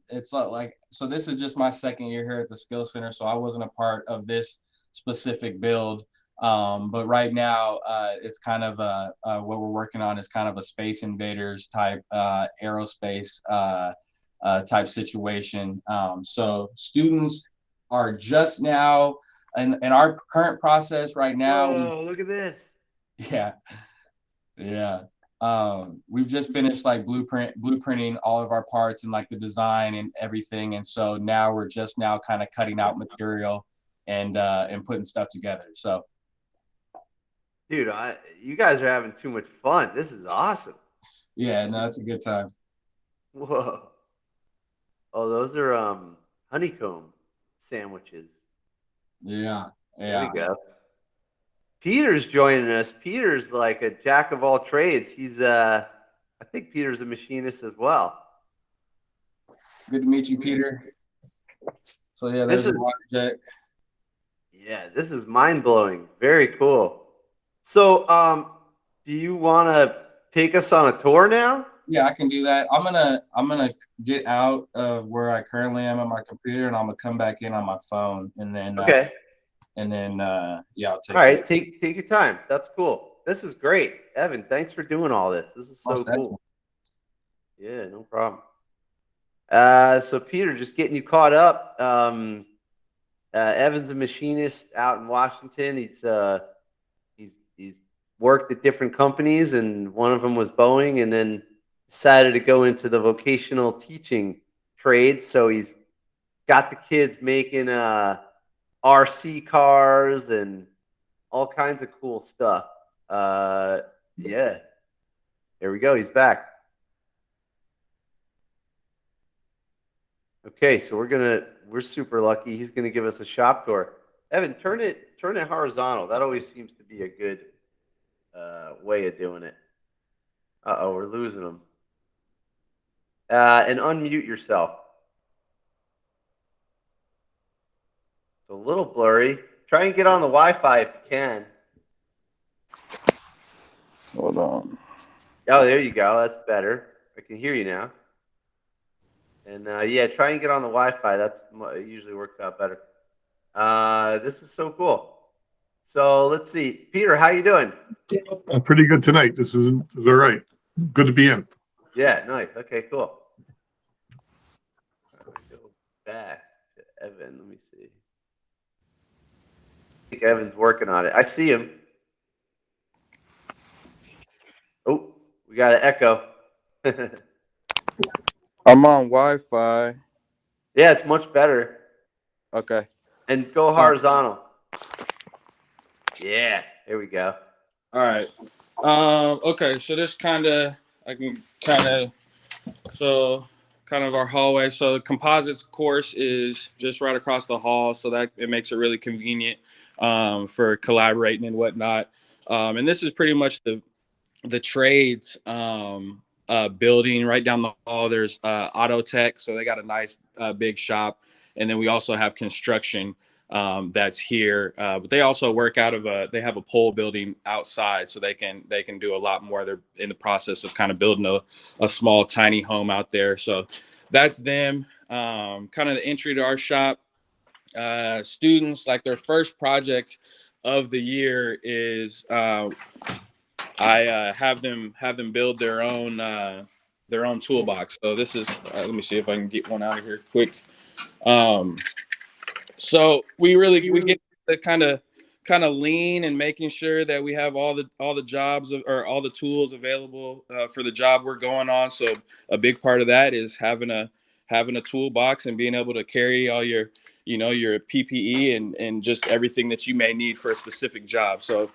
Speaker 2: it's like, so this is just my second year here at the Skill Center, so I wasn't a part of this specific build. But right now, it's kind of what we're working on is kind of a Space Invaders type aerospace type situation. So students are just now in our current process right now.
Speaker 1: Whoa, look at this.
Speaker 2: Yeah. We've just finished like blueprinting all of our parts and like the design and everything. And so now we're just now kind of cutting out material and putting stuff together. So
Speaker 1: Dude, you guys are having too much fun. This is awesome.
Speaker 2: yeah, no, it's a good time.
Speaker 1: Whoa. Oh, those are honeycomb sandwiches.
Speaker 2: Yeah.
Speaker 1: There we go. Peter's joining us. Peter's like a jack of all trades. He's I think Peter's a machinist as well.
Speaker 2: Good to meet you, Peter. So yeah, there's a water jet.
Speaker 1: Yeah, this is mind-blowing. Very cool. So do you want to take us on a tour now?
Speaker 2: Yeah, I can do that. I'm gonna get out of where I currently am on my computer, and I'm gonna come back in on my phone, and then
Speaker 1: Okay.
Speaker 2: Yeah, I'll take.
Speaker 1: All right, take your time. That's cool. This is great, Evan. Thanks for doing all this. This is so cool. Yeah, no problem. So Peter, just getting you caught up. Evan's a machinist out in Washington. He's worked at different companies, and one of them was Boeing, and then decided to go into the vocational teaching trade. So he's got the kids making RC cars and all kinds of cool stuff. Yeah, there we go. He's back. Okay, so we're super lucky. He's gonna give us a shop tour. Evan, turn it horizontal. That always seems to be a good way of doing it. Uh-oh, we're losing him. And unmute yourself. It's a little blurry. Try and get on the Wi-Fi if you can.
Speaker 2: Hold on.
Speaker 1: Oh, there you go. That's better. I can hear you now. And yeah, try and get on the Wi-Fi. It usually works out better. This is so cool. So let's see, Peter, how you doing?
Speaker 6: Pretty good tonight. This is all right. Good to be in.
Speaker 1: Yeah, nice. Okay, cool. Go back to Evan. Let me see. I think Evan's working on it. I see him. Oh, we got an echo.
Speaker 7: I'm on Wi-Fi.
Speaker 1: Yeah, it's much better.
Speaker 7: Okay.
Speaker 1: And go horizontal. Yeah, there we go.
Speaker 7: All right. Okay, so this kind of our hallway. So the composites course is just right across the hall, so that it makes it really convenient for collaborating and whatnot. And this is pretty much the trades building right down the hall. There's auto tech, so they got a nice big shop, and then we also have construction that's here, but they also work out of they have a pole building outside, so they can do a lot more. They're in the process of kind of building a small tiny home out there, so that's them. Kind of the entry to our shop. Students, like, their first project of the year is I have them build their own toolbox. So this is let me see if I can get one out of here quick. So we get to kind of kind of lean and making sure that we have all the jobs or all the tools available for the job we're going on. So a big part of that is having a toolbox and being able to carry all your your PPE and just everything that you may need for a specific job. So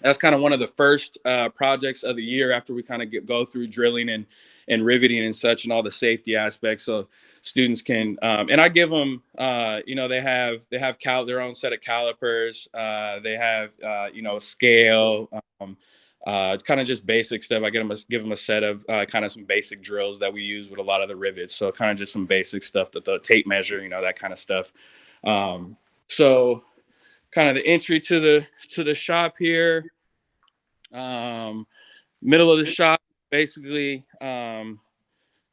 Speaker 7: that's kind of one of the first projects of the year after we kind of go through drilling and riveting and such and all the safety aspects. So students can and I give them they have their own set of calipers. They have a scale. Kind of just basic stuff. I give them a set of kind of some basic drills that we use with a lot of the rivets. So kind of just some basic stuff, that the tape measure, that kind of stuff. So kind of the entry to the shop here. Middle of the shop, basically, kind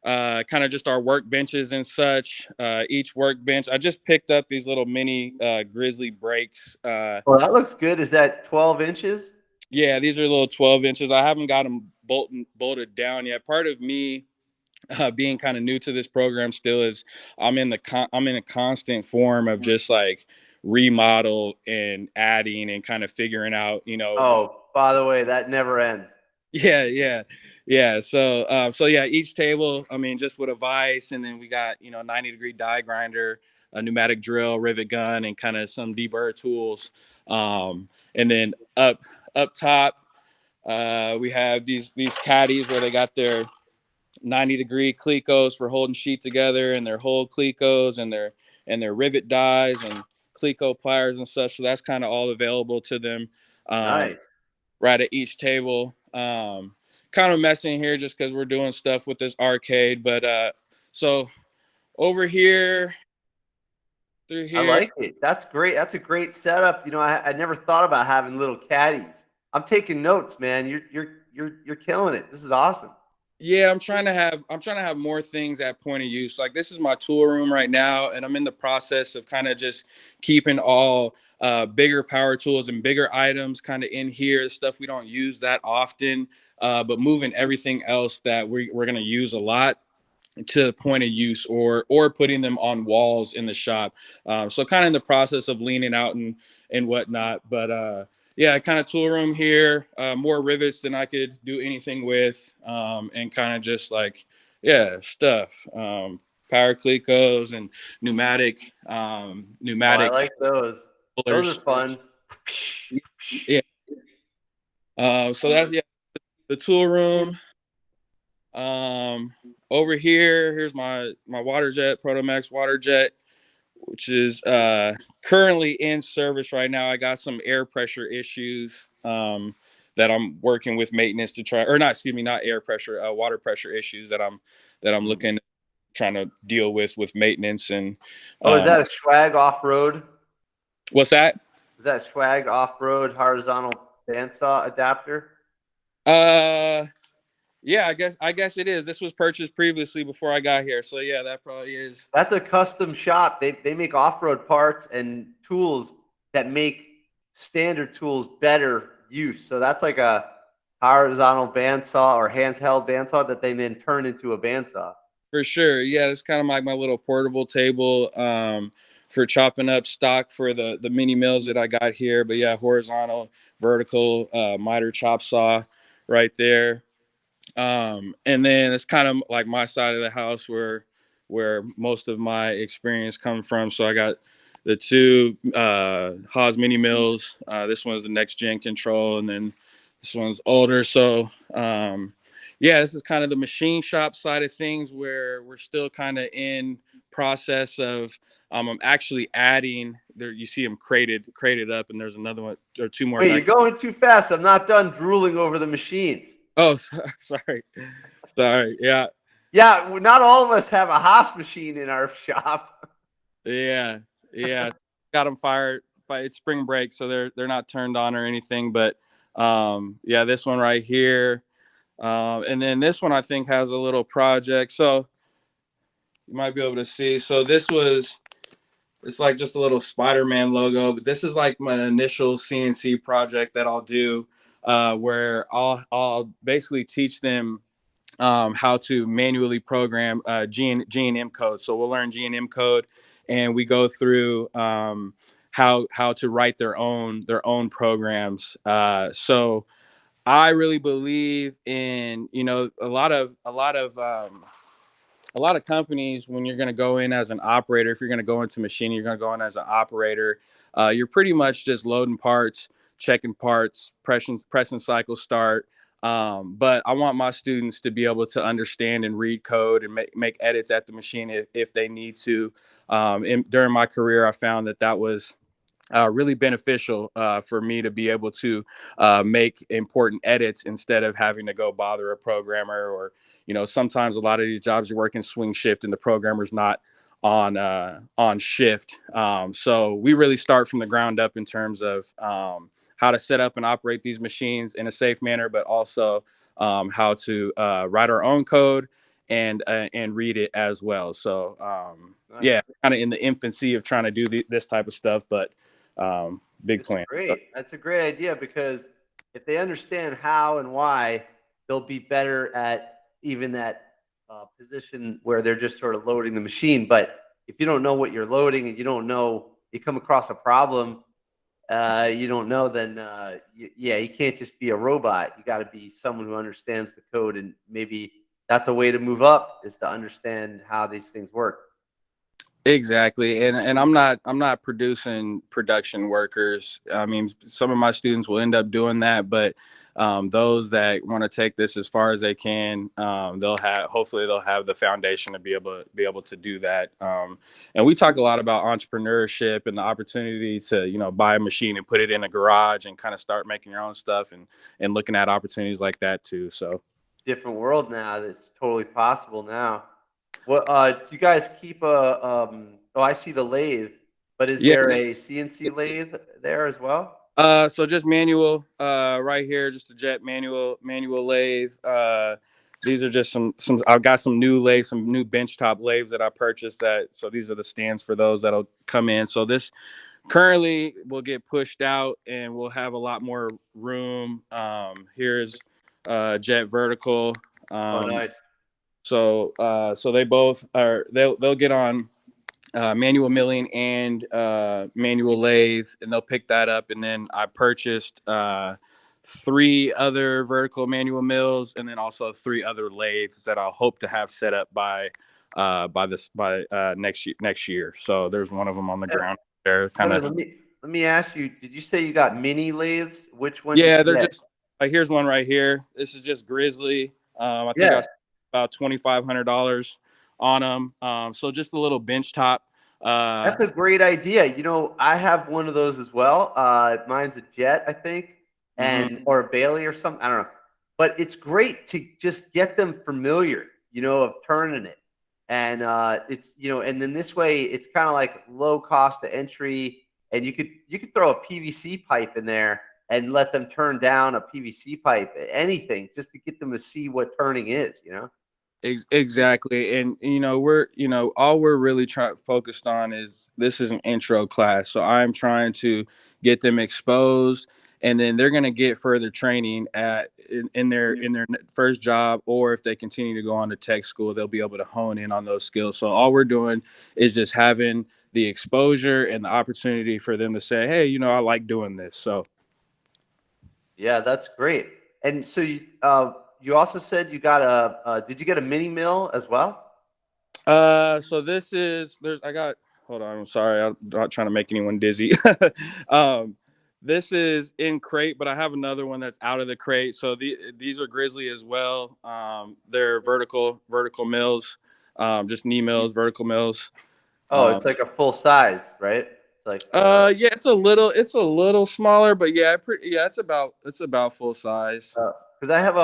Speaker 7: of just our workbenches and such. Each workbench, I just picked up these little mini Grizzly brakes.
Speaker 1: Well, that looks good. Is that 12 inches?
Speaker 7: Yeah, these are little 12 inches. I haven't got them bolted down yet. Part of me being kind of new to this program still is I'm in a constant form of just like remodel and adding and kind of figuring out,
Speaker 1: Oh, by the way, that never ends.
Speaker 7: Yeah. So yeah, each table, I mean, just with a vise, and then we got 90-degree die grinder, a pneumatic drill, rivet gun, and kind of some deburr tools. And then up top, we have these Caddys where they got their 90-degree clecos for holding sheet together, and their whole clecos and their rivet dies and cleco pliers and such. So that's kind of all available to them.
Speaker 1: Nice.
Speaker 7: Right at each table. Kind of messing here just because we're doing stuff with this arcade. But so over here, through here.
Speaker 1: I like it. That's great. That's a great setup. I never thought about having little caddies. I'm taking notes, man. You're killing it. This is awesome.
Speaker 7: Yeah, I'm trying to have more things at point of use. Like, this is my tool room right now, and I'm in the process of kind of just keeping all bigger power tools and bigger items kind of in here, stuff we don't use that often, but moving everything else that we're going to use a lot to point of use, or putting them on walls in the shop. So kind of in the process of leaning out and whatnot. But yeah, kind of tool room here, more rivets than I could do anything with, and kind of just like, stuff. Power clecos and pneumatic.
Speaker 1: Oh, I like those.
Speaker 7: Pullers.
Speaker 1: Those are fun.
Speaker 7: Yeah. So that's the tool room. Over here's my water jet, Protomax water jet, which is currently in service right now. I got some air pressure issues that I'm working with maintenance to try, or not, excuse me, not air pressure, water pressure issues that I'm trying to deal with maintenance. And
Speaker 1: is that a Swag off-road?
Speaker 7: What's that?
Speaker 1: Is that a Swag off-road horizontal bandsaw adapter?
Speaker 7: Yeah, I guess it is. This was purchased previously before I got here. So yeah, that probably is.
Speaker 1: That's a custom shop. They make off-road parts and tools that make standard tools better use. So that's like a horizontal bandsaw or handheld bandsaw that they then turn into a bandsaw.
Speaker 7: For sure. Yeah, it's kind of like my little portable table for chopping up stock for the mini mills that I got here. But yeah, horizontal, vertical miter chop saw right there. And then it's kind of like my side of the house where most of my experience comes from. So I got the two Haas mini mills. This one's the next gen control, and then this one's older. So yeah, this is kind of the machine shop side of things where we're still kind of in process of I'm actually adding there. You see them crated up, and there's another one or two more.
Speaker 1: Wait, you're going too fast. I'm not done drooling over the machines.
Speaker 7: Oh, sorry. Yeah.
Speaker 1: Not all of us have a Haas machine in our shop.
Speaker 7: Yeah. Got them fired. It's spring break, so they're not turned on or anything. But yeah, this one right here, and then this one I think has a little project. So you might be able to see. So it's like just a little Spider-Man logo, but this is like my initial CNC project that I'll do. Where I'll basically teach them how to manually program G&M code. So we'll learn G&M code, and we go through how how to write their own programs. So I really believe in, you know, a lot of companies, when you're going to go in as an operator, if you're going to go into machining, you're going to go in as an operator. You're pretty much just loading parts, checking parts, pressing cycle start. But I want my students to be able to understand and read code and make edits at the machine if they need to. During my career, I found that was really beneficial for me to be able to make important edits instead of having to go bother a programmer. Or, you know, sometimes a lot of these jobs you're working swing shift and the programmer's not on shift. So we really start from the ground up in terms of how to set up and operate these machines in a safe manner, but also how to write our own code and read it as well. So yeah, kind of in the infancy of trying to do this type of stuff, but big
Speaker 1: It's
Speaker 7: plan.
Speaker 1: great. That's a great idea, because if they understand how and why, they'll be better at even that position where they're just sort of loading the machine. But if you don't know what you're loading and you don't know, you come across a problem, you don't know, then you can't just be a robot. You got to be someone who understands the code, and maybe that's a way to move up, is to understand how these things work.
Speaker 7: Exactly. And I'm not producing production workers. I mean, some of my students will end up doing that, but those that want to take this as far as they can, hopefully they'll have the foundation to be able to do that. And we talk a lot about entrepreneurship and the opportunity to, you know, buy a machine and put it in a garage and kind of start making your own stuff, and looking at opportunities like that too. So
Speaker 1: Different world now. That's totally possible now. What do you guys keep a oh, I see the lathe, but is
Speaker 7: yeah.
Speaker 1: there a CNC lathe there as well?
Speaker 7: So just manual, right here, just a jet manual lathe. These are just some, I've got some new lathes, some new benchtop lathes that I purchased so these are the stands for those that'll come in. So this currently will get pushed out and we'll have a lot more room. Here's jet vertical.
Speaker 1: Oh, nice.
Speaker 7: So they both they'll get on manual milling and manual lathe, and they'll pick that up. And then I purchased 3 other vertical manual mills, and then also 3 other lathes that I'll hope to have set up by next year. So there's one of them on the ground there, kind of.
Speaker 1: Let me ask you, did you say you got mini lathes? Which one?
Speaker 7: Yeah, they're just here's one right here. This is just Grizzly. I think I spent about $2,500 on them. So just a little bench top.
Speaker 1: That's a great idea. You know, I have one of those as well. Mine's a Jet, I think, and or a Bailey or something. I don't know. But it's great to just get them familiar, you know, of turning it. And it's, you know, and then this way it's kind of like low cost of entry, and you could throw a PVC pipe in there and let them turn down a PVC pipe, anything, just to get them to see what turning is, you know.
Speaker 7: Exactly. And all we're really focused on is, this is an intro class, so I'm trying to get them exposed, and then they're going to get further training in their first job, or if they continue to go on to tech school, they'll be able to hone in on those skills. So all we're doing is just having the exposure and the opportunity for them to say, hey, you know, I like doing this. So
Speaker 1: yeah, that's great. And so you also said you got did you get a mini mill as well?
Speaker 7: So this is, hold on, I'm sorry, I'm not trying to make anyone dizzy. This is in crate, but I have another one that's out of the crate. So these are Grizzly as well. They're vertical mills, just knee mills, vertical mills.
Speaker 1: Oh, it's like a full size, right? It's like
Speaker 7: yeah, it's a little smaller, but yeah, it's about full size.
Speaker 1: because I have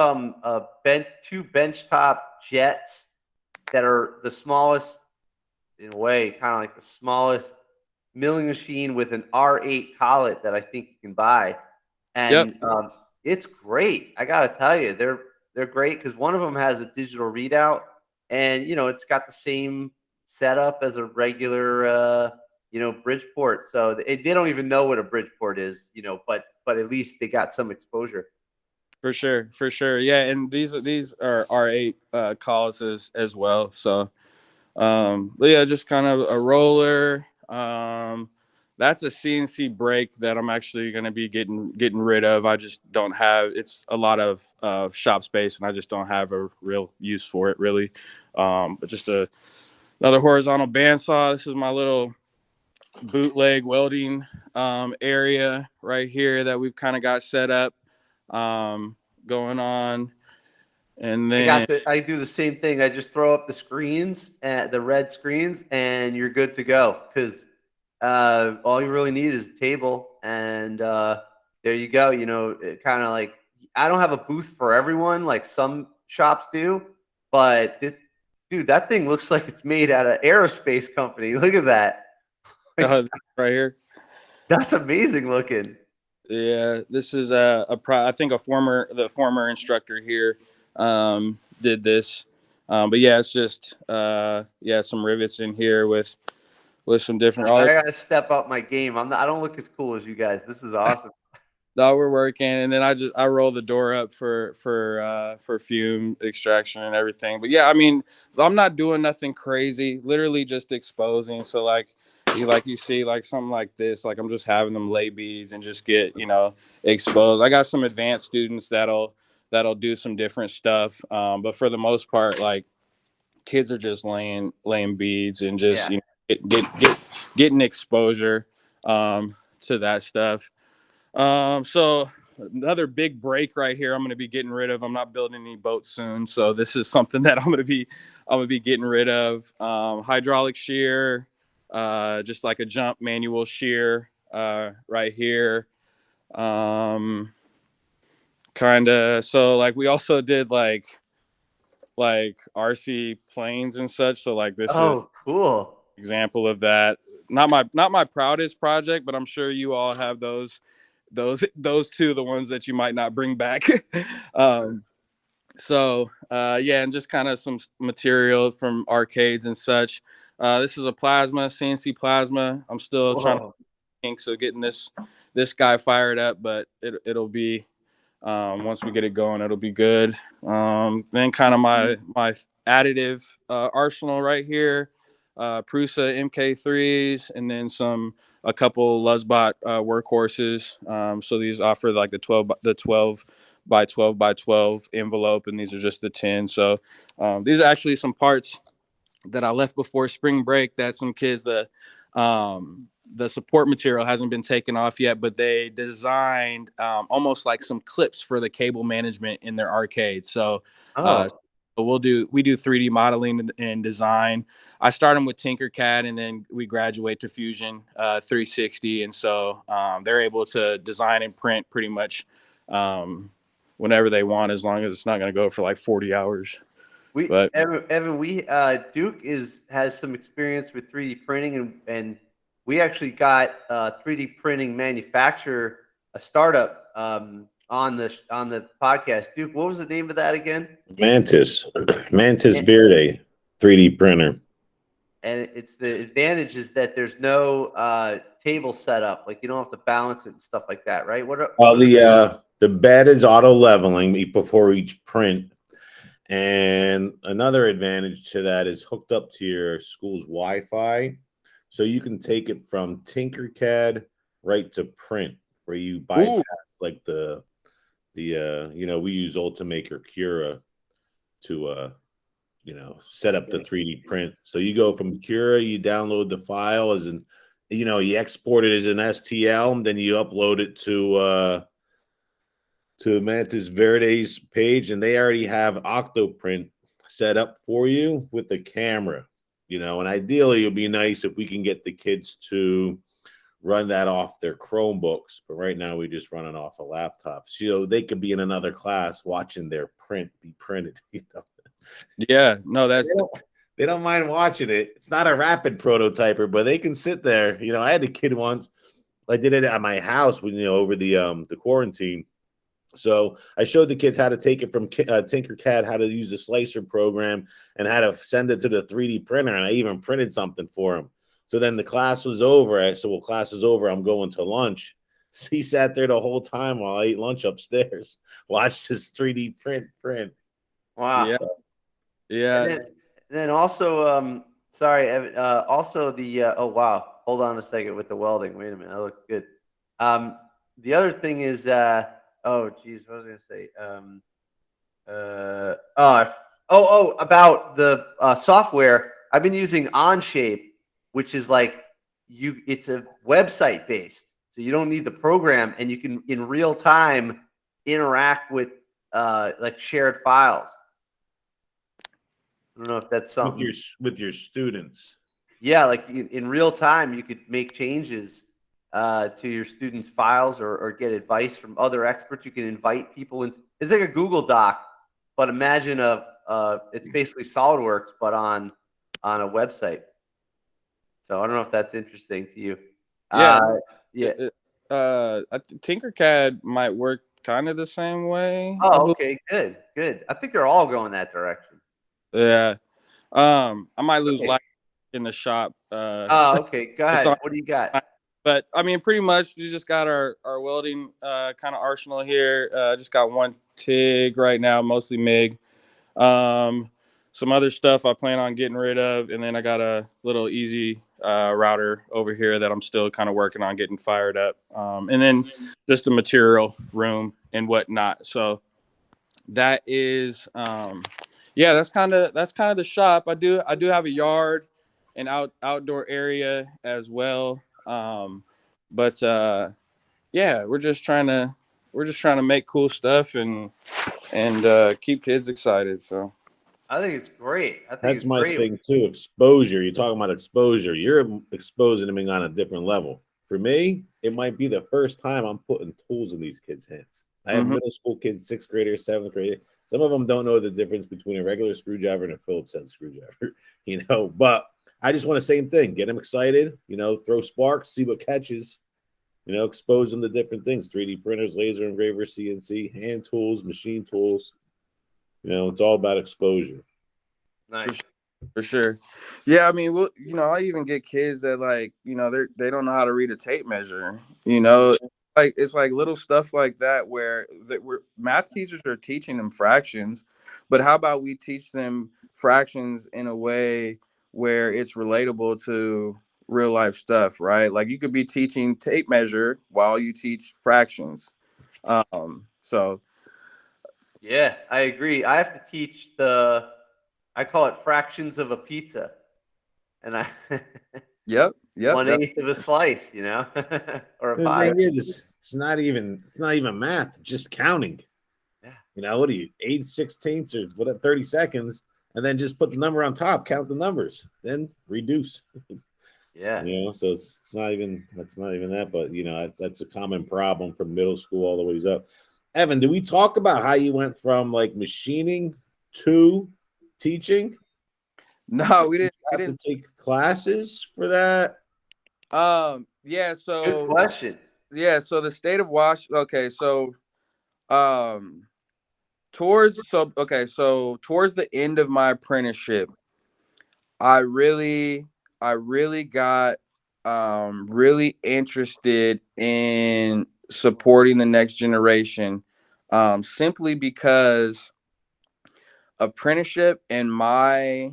Speaker 1: two benchtop jets that are the smallest, in a way, kind of like the smallest milling machine with an R8 collet that I think you can buy, and it's great. I gotta tell you, they're great, because one of them has a digital readout, and you know, it's got the same setup as a regular Bridgeport. So they don't even know what a Bridgeport is, you know, but at least they got some exposure.
Speaker 7: For sure. Yeah, and these are R8 calls as well. So but yeah, just kind of a roller. That that's a CNC brake that I'm actually going to be getting rid of. I just don't have, it's a lot of shop space, and I just don't have a real use for it really. But just another horizontal bandsaw. This is my little bootleg welding area right here that we've kind of got set up going on. And then
Speaker 1: I do the same thing. I just throw up the screens, the red screens, and you're good to go. Because all you really need is a table, and there you go. You know, kind of like, I don't have a booth for everyone like some shops do, but this, dude, that thing looks like it's made out of aerospace company. Look at that.
Speaker 7: right here.
Speaker 1: That's amazing looking.
Speaker 7: Yeah, this is I think the former instructor here did this. But yeah, it's just some rivets in here with some different.
Speaker 1: I gotta step up my game. I don't look as cool as you guys. This is awesome.
Speaker 7: No, we're working, and then I roll the door up for fume extraction and everything. But yeah, I mean, I'm not doing nothing crazy. Literally just exposing. So like you see like something like this, like I'm just having them lay beads and just get exposed. I got some advanced students that'll do some different stuff. But for the most part, like kids are just laying beads and just getting exposure to that stuff. So another big break right here I'm going to be getting rid of. I'm not building any boats soon, so this is something that I'm going to be getting rid of. Hydraulic shear, just like a jump manual shear right here. Kind of, so like we also did like RC planes and such, so like this is
Speaker 1: cool
Speaker 7: example of that. Not my proudest project, but I'm sure you all have those two, the ones that you might not bring back. So and just kind of some material from arcades and such. This is a CNC plasma. I'm still trying to think, so getting this guy fired up, but it'll be once we get it going, it'll be good. Then kind of my additive arsenal right here. Prusa MK3s, and then a couple Luzbot workhorses. So these offer like the 12 by 12 by 12 envelope, and these are just the 10. So these are actually some parts that I left before spring break that some kids, the support material hasn't been taken off yet, but they designed almost like some clips for the cable management in their arcade. So we do 3D modeling and design. I start them with Tinkercad, and then we graduate to Fusion 360. And so they're able to design and print pretty much whenever they want, as long as it's not going to go for like 40 hours.
Speaker 1: Evan, Duke has some experience with 3D printing, and we actually got 3D printing manufacturer, a startup on the podcast. Duke, what was the name of that again?
Speaker 3: Mantis Verde 3D printer.
Speaker 1: And it's the advantage is that there's no table setup, like you don't have to balance it and stuff like that, right?
Speaker 3: The bed is auto leveling before each print. And another advantage to that is hooked up to your school's Wi-Fi, so you can take it from Tinkercad right to print, where you bypass like the we use Ultimaker Cura to set up the 3D print. So you go from Cura, you download the file you export it as an STL, and then you upload it to Mantis Verde's page, and they already have Octoprint set up for you with the camera, and ideally it'd be nice if we can get the kids to run that off their Chromebooks, but right now we just run it off a laptop, so they could be in another class watching their print be printed.
Speaker 7: Yeah, no,
Speaker 3: they don't mind watching it. It's not a rapid prototyper, but they can sit there. I had a kid once. I did it at my house when over the quarantine. So I showed the kids how to take it from Tinkercad, how to use the slicer program, and how to send it to the 3D printer. And I even printed something for him. So then the class was over. I said, well, class is over. I'm going to lunch. So he sat there the whole time while I ate lunch upstairs, watched his 3D print.
Speaker 1: Wow.
Speaker 7: Yeah.
Speaker 1: And then also, sorry, Evan, also the, oh, wow. hold on a second with the welding. Wait a minute, that looks good. The other thing is, oh geez, what was I gonna say? About the software. I've been using Onshape, which is like it's a website based, so you don't need the program, and you can in real time interact with like shared files. I don't know if that's something
Speaker 3: with your students.
Speaker 1: Yeah, like in real time, you could make changes to your students' files or get advice from other experts. You can invite people in. It's like a Google Doc, but imagine it's basically SolidWorks, but on a website. So I don't know if that's interesting to you.
Speaker 7: Yeah,
Speaker 1: yeah.
Speaker 7: Tinkercad might work kind of the same way.
Speaker 1: Oh, okay, good. I think they're all going that direction.
Speaker 7: Yeah. I might lose
Speaker 1: Okay.
Speaker 7: light in the shop.
Speaker 1: Oh, okay. Go ahead. What do you got?
Speaker 7: But I mean, pretty much we just got our welding kind of arsenal here. Just got one TIG right now, mostly MIG. Some other stuff I plan on getting rid of, and then I got a little easy router over here that I'm still kind of working on getting fired up. And then just the material room and whatnot. So that is yeah, that's kind of the shop. I do have a yard and outdoor area as well. But yeah, we're just trying to make cool stuff and keep kids excited. So
Speaker 1: I think it's great.
Speaker 3: That's my thing too. Exposure. You're talking about exposure. You're exposing them on a different level. For me, it might be the first time I'm putting tools in these kids' hands. I have middle school kids, 6th graders, 7th graders. Some of them don't know the difference between a regular screwdriver and a Phillips head screwdriver, but I just want the same thing. Get them excited, throw sparks, see what catches, expose them to different things, 3D printers, laser engravers, CNC, hand tools, machine tools. It's all about exposure.
Speaker 1: Nice.
Speaker 7: For sure. Yeah, I mean, I even get kids that they don't know how to read a tape measure. It's like little stuff like that where math teachers are teaching them fractions, but how about we teach them fractions in a way where it's relatable to real life stuff, right? Like you could be teaching tape measure while you teach fractions. So
Speaker 1: yeah, I agree. I have to teach I call it fractions of a pizza, and
Speaker 7: Yep.
Speaker 1: 1/8 of a slice, or a
Speaker 3: The
Speaker 1: 5.
Speaker 3: thing is, it's not even math, just counting.
Speaker 1: Yeah.
Speaker 3: What are you, 8/16 or what, 30 seconds, and then just put the number on top, count the numbers, then reduce.
Speaker 1: Yeah.
Speaker 3: So it's not even that, but that's a common problem from middle school all the way up. Evan, did we talk about how you went from like machining to teaching?
Speaker 7: No, we didn't.
Speaker 3: We didn't take classes for that.
Speaker 7: Yeah. So
Speaker 1: Good question.
Speaker 7: Yeah. So the state of Washington. Okay. So, towards the end of my apprenticeship, I really got really interested in supporting the next generation, simply because apprenticeship and my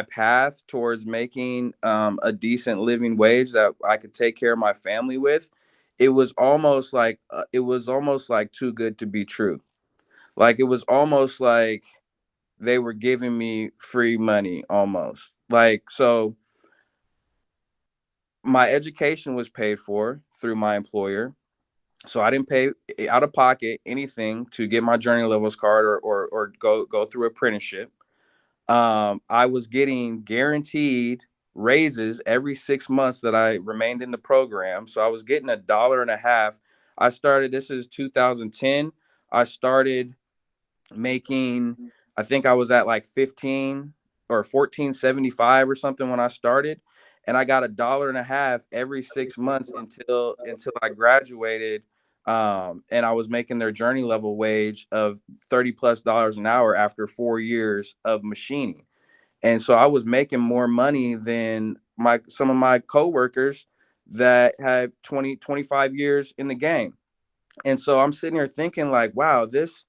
Speaker 7: path towards making a decent living wage that I could take care of my family with, it was almost like too good to be true. Like it was almost like they were giving me free money almost. Like, so my education was paid for through my employer. So I didn't pay out of pocket anything to get my journey levels card or go through apprenticeship. I was getting guaranteed raises every 6 months that I remained in the program. So I was getting $1.50. I started, this is 2010. I started making, I think I was at like 15 or 14.75 or something when I started. And I got $1.50 every 6 months until I graduated. And I was making their journey level wage of $30+ an hour after 4 years of machining. And so I was making more money than some of my coworkers that have 20, 25 years in the game. And so I'm sitting here thinking like, wow, this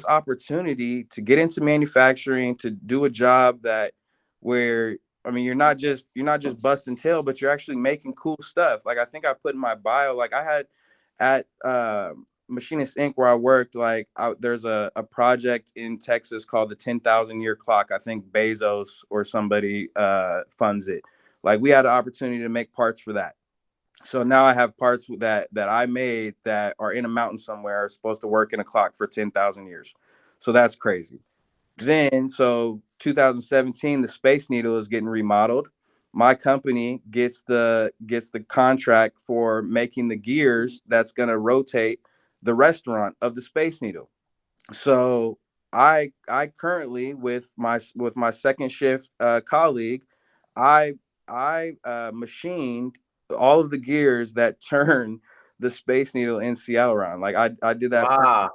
Speaker 7: opportunity to get into manufacturing, to do a job where
Speaker 2: I mean, you're not just busting tail, but you're actually making cool stuff. Like I think I put in my bio, like I had at Machinist Inc. where I worked, there's a project in Texas called the 10,000 year clock. I think Bezos or somebody funds it. Like we had an opportunity to make parts for that. So now I have parts that I made that are in a mountain somewhere, are supposed to work in a clock for 10,000 years. So that's crazy. Then, so 2017, the Space Needle is getting remodeled. My company gets the contract for making the gears that's going to rotate the restaurant of the Space Needle. So I currently with my second shift colleague, I machined all of the gears that turn the Space Needle in Seattle around. Like I did that.
Speaker 1: Wow.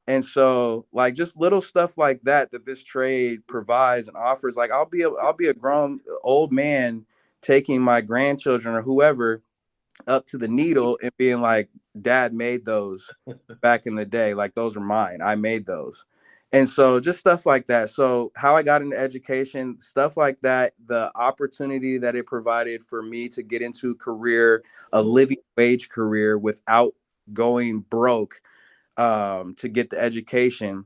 Speaker 2: And so like just little stuff like that this trade provides and offers. Like I'll be a grown old man taking my grandchildren or whoever up to the needle and being like, Dad made those back in the day. Like those are mine. I made those. And so just stuff like that. So how I got into education, stuff like that, the opportunity that it provided for me to get into a living wage career without going broke, to get the education.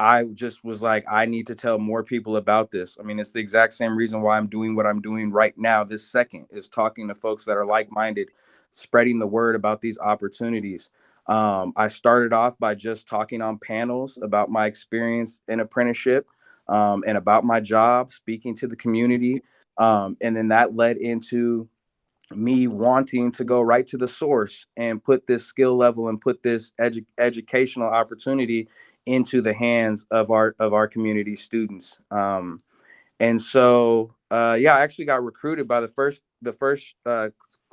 Speaker 2: I just was like, I need to tell more people about this. I mean, it's the exact same reason why I'm doing what I'm doing right now. This second is talking to folks that are like-minded, spreading the word about these opportunities. I started off by just talking on panels about my experience in apprenticeship, and about my job, speaking to the community. And then that led into me wanting to go right to the source and put this skill level and put this educational opportunity into the hands of our community students. And so I actually got recruited by the first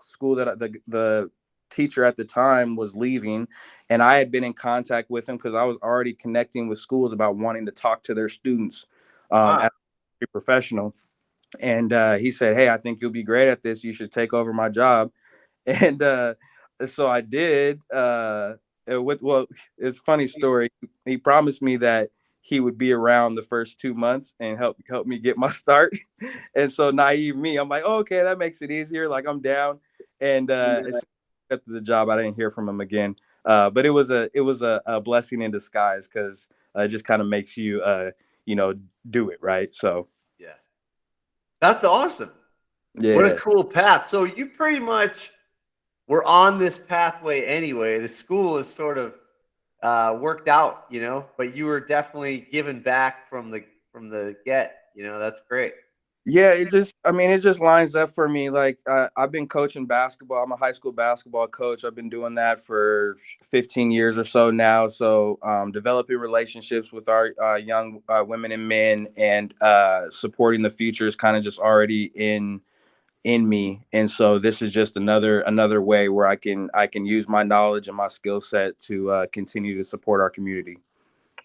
Speaker 2: school that the teacher at the time was leaving, and I had been in contact with him because I was already connecting with schools about wanting to talk to their students as a professional. And he said, "Hey, I think you'll be great at this. You should take over my job." And so I did. It's a funny story. He promised me that he would be around the first 2 months and help me get my start. And so naive me, I'm like, oh, okay, that makes it easier. Like I'm down. And as soon as I accepted the job, I didn't hear from him again. But it was a blessing in disguise because it just kind of makes you do it right. So.
Speaker 1: Yeah. That's awesome.
Speaker 2: Yeah.
Speaker 1: What a cool path. So you pretty much were on this pathway anyway. The school is sort of worked out, but you were definitely given back from the get, that's great.
Speaker 2: Yeah, it just lines up for me. Like I've been coaching basketball. I'm a high school basketball coach. I've been doing that for 15 years or so now. So developing relationships with our young women and men and supporting the future is kind of just already in me. And so this is just another way where I can use my knowledge and my skill set to continue to support our community.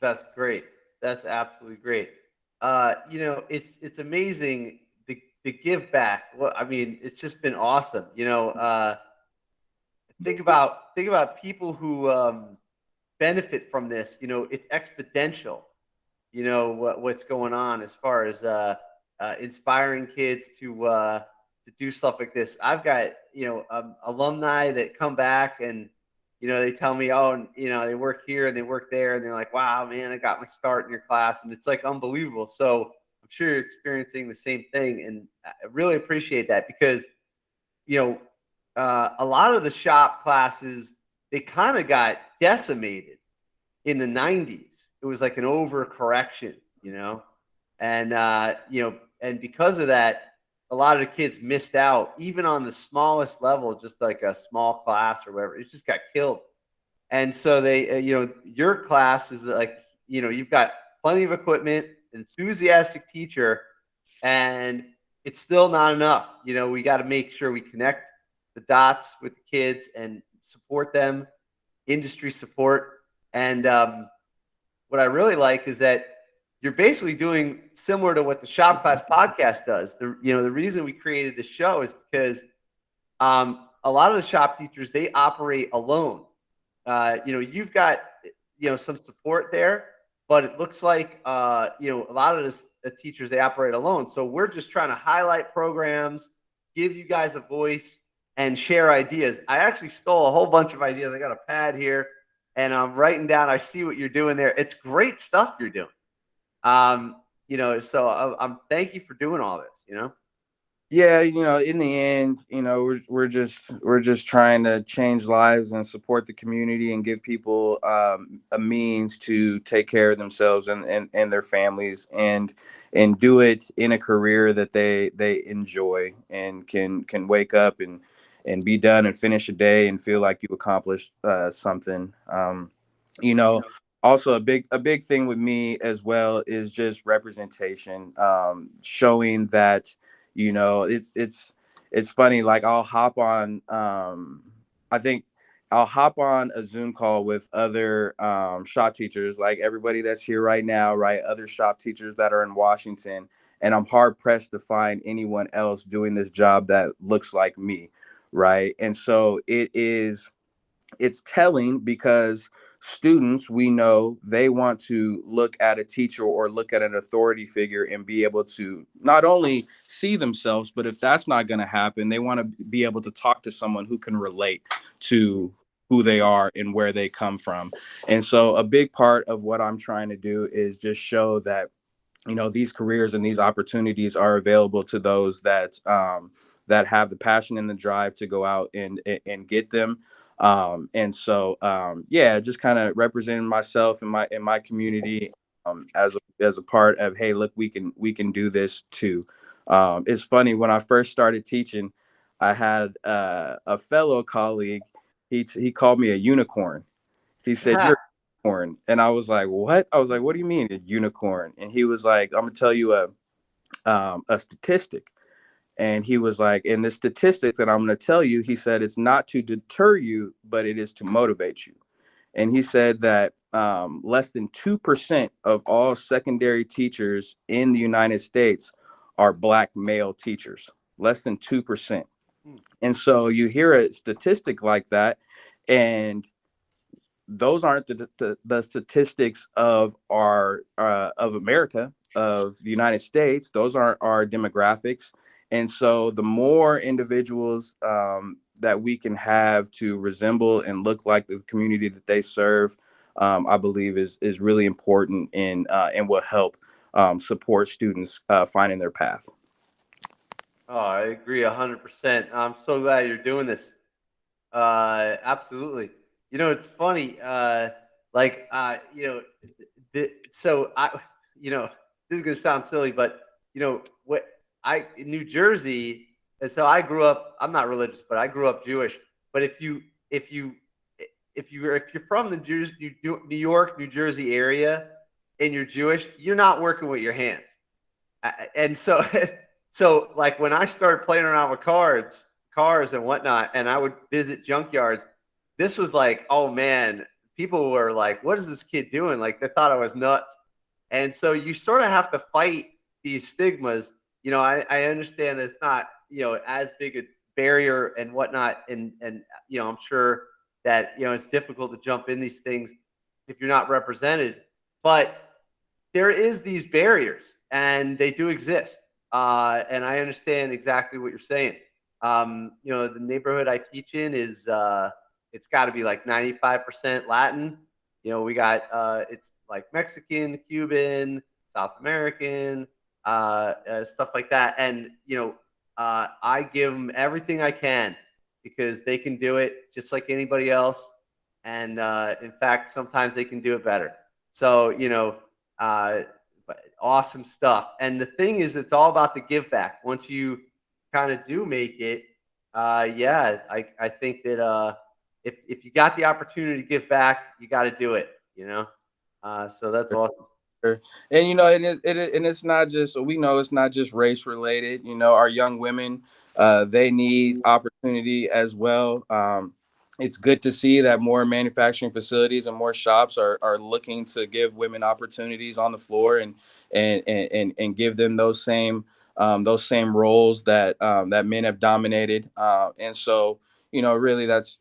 Speaker 1: That's great. That's absolutely great. It's amazing the give back. Well, I mean, it's just been awesome. Think about people who benefit from this. It's exponential. What's going on as far as inspiring kids to do stuff like this. I've got alumni that come back and they tell me, oh, they work here and they work there, and they're like, wow, man, I got my start in your class, and it's like unbelievable. So I'm sure you're experiencing the same thing, and I really appreciate that because a lot of the shop classes, they kind of got decimated in the 90s. It was like an overcorrection, and and because of that, a lot of the kids missed out, even on the smallest level, just like a small class or whatever. It just got killed. And so they, your class is like, you've got plenty of equipment, enthusiastic teacher, and it's still not enough. We got to make sure we connect the dots with the kids and support them, industry support. And what I really like is that you're basically doing similar to what the Shop Class podcast does. The reason we created the show is because a lot of the shop teachers, they operate alone. You've got some support there, but it looks like a lot of teachers, they operate alone. So we're just trying to highlight programs, give you guys a voice, and share ideas. I actually stole a whole bunch of ideas. I got a pad here, and I'm writing down. I see what you're doing there. It's great stuff you're doing. So I'm thank you for doing all this.
Speaker 2: Yeah, in the end, we're just trying to change lives and support the community and give people a means to take care of themselves and their families and do it in a career that they enjoy and can wake up and be done and finish a day and feel like you accomplished something. Also a big thing with me as well is just representation, showing that it's funny. Like I'll hop on, I think I'll hop on a Zoom call with other shop teachers, like everybody that's here right now, right? Other shop teachers that are in Washington, and I'm hard pressed to find anyone else doing this job that looks like me, right? And so it's telling because students, we know they want to look at a teacher or look at an authority figure and be able to not only see themselves, but if that's not going to happen, they want to be able to talk to someone who can relate to who they are and where they come from. And so a big part of what I'm trying to do is just show that these careers and these opportunities are available to those that have the passion and the drive to go out and get them. Just kind of representing myself and my community as a part of, hey, look, we can do this too. It's funny, when I first started teaching, I had a fellow colleague. He called me a unicorn. He said, "You're unicorn." And I was like, "What?" I was like, "What do you mean a unicorn?" And he was like, "I'm gonna tell you a statistic." And he was like, "In this statistic that I'm gonna tell you," he said, "it's not to deter you, but it is to motivate you." And he said that less than 2% of all secondary teachers in the United States are Black male teachers. Less than 2%. And so you hear a statistic like that, and those aren't the statistics of our of America, of the United States. Those aren't our demographics. And so the more individuals that we can have to resemble and look like the community that they serve, I believe is really important and will help support students finding their path.
Speaker 1: Oh, I agree 100%. I'm so glad you're doing this. Absolutely. It's funny. So this is gonna sound silly, but in New Jersey, and so I grew up. I'm not religious, but I grew up Jewish. But if you're from the New York, New Jersey area, and you're Jewish, you're not working with your hands. And so, so like when I started playing around with cars and whatnot, and I would visit junkyards, this was like, oh man, people were like, what is this kid doing? Like they thought I was nuts. And so you sort of have to fight these stigmas. I understand that it's not, as big a barrier and whatnot. And I'm sure that, it's difficult to jump in these things if you're not represented, but there is these barriers and they do exist. And I understand exactly what you're saying. The neighborhood I teach in is, it's got to be like 95% Latin. We got, it's like Mexican, Cuban, South American, stuff like that. And, I give them everything I can because they can do it just like anybody else. And in fact, sometimes they can do it better. So, awesome stuff. And the thing is, it's all about the give back. Once you kind of do make it, I think that if you got the opportunity to give back, you got to do it. So that's awesome.
Speaker 2: And and it's not just, we know it's not just race related. Our young women, they need opportunity as well. It's good to see that more manufacturing facilities and more shops are looking to give women opportunities on the floor and give them those same roles that men have dominated. And so, really that's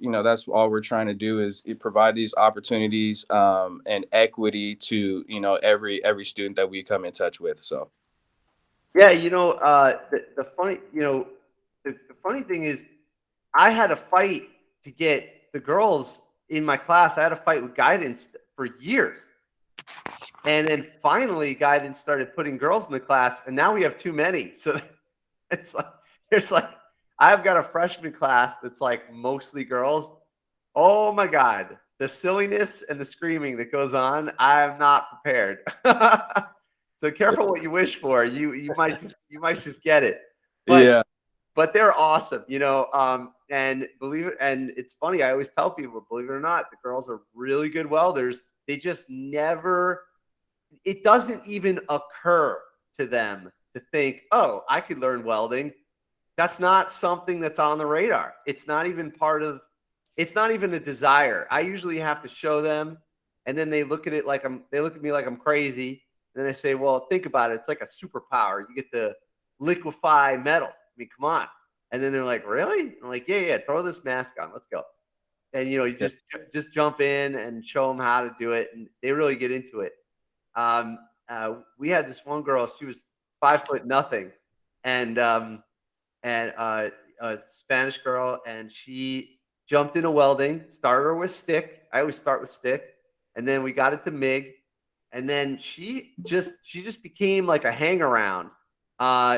Speaker 2: all we're trying to do is provide these opportunities and equity to, every student that we come in touch with. So.
Speaker 1: Yeah, the funny, the funny thing is, I had a fight to get the girls in my class. I had a fight with guidance for years. And then finally, guidance started putting girls in the class, and now we have too many. So it's like, there's like, I've got a freshman class that's like mostly girls. Oh my God. The silliness and the screaming that goes on, I'm not prepared. So careful what you wish for. You might just get it. But
Speaker 2: Yeah.
Speaker 1: but they're awesome, and believe it, and it's funny, I always tell people, believe it or not, the girls are really good welders. They just never, it doesn't even occur to them to think, oh, I could learn welding. That's not something that's on the radar. It's not even it's not even a desire. I usually have to show them, and then they look at me like I'm crazy. And then I say, well, think about it. It's like a superpower. You get to liquefy metal. I mean, come on. And then they're like, really? I'm like, yeah, throw this mask on. Let's go. And, you just jump in and show them how to do it. And they really get into it. We had this one girl, she was 5 foot nothing. And a Spanish girl, and she jumped into welding, started her with stick. I always start with stick. And then we got it to MIG. And then she just became like a hang around.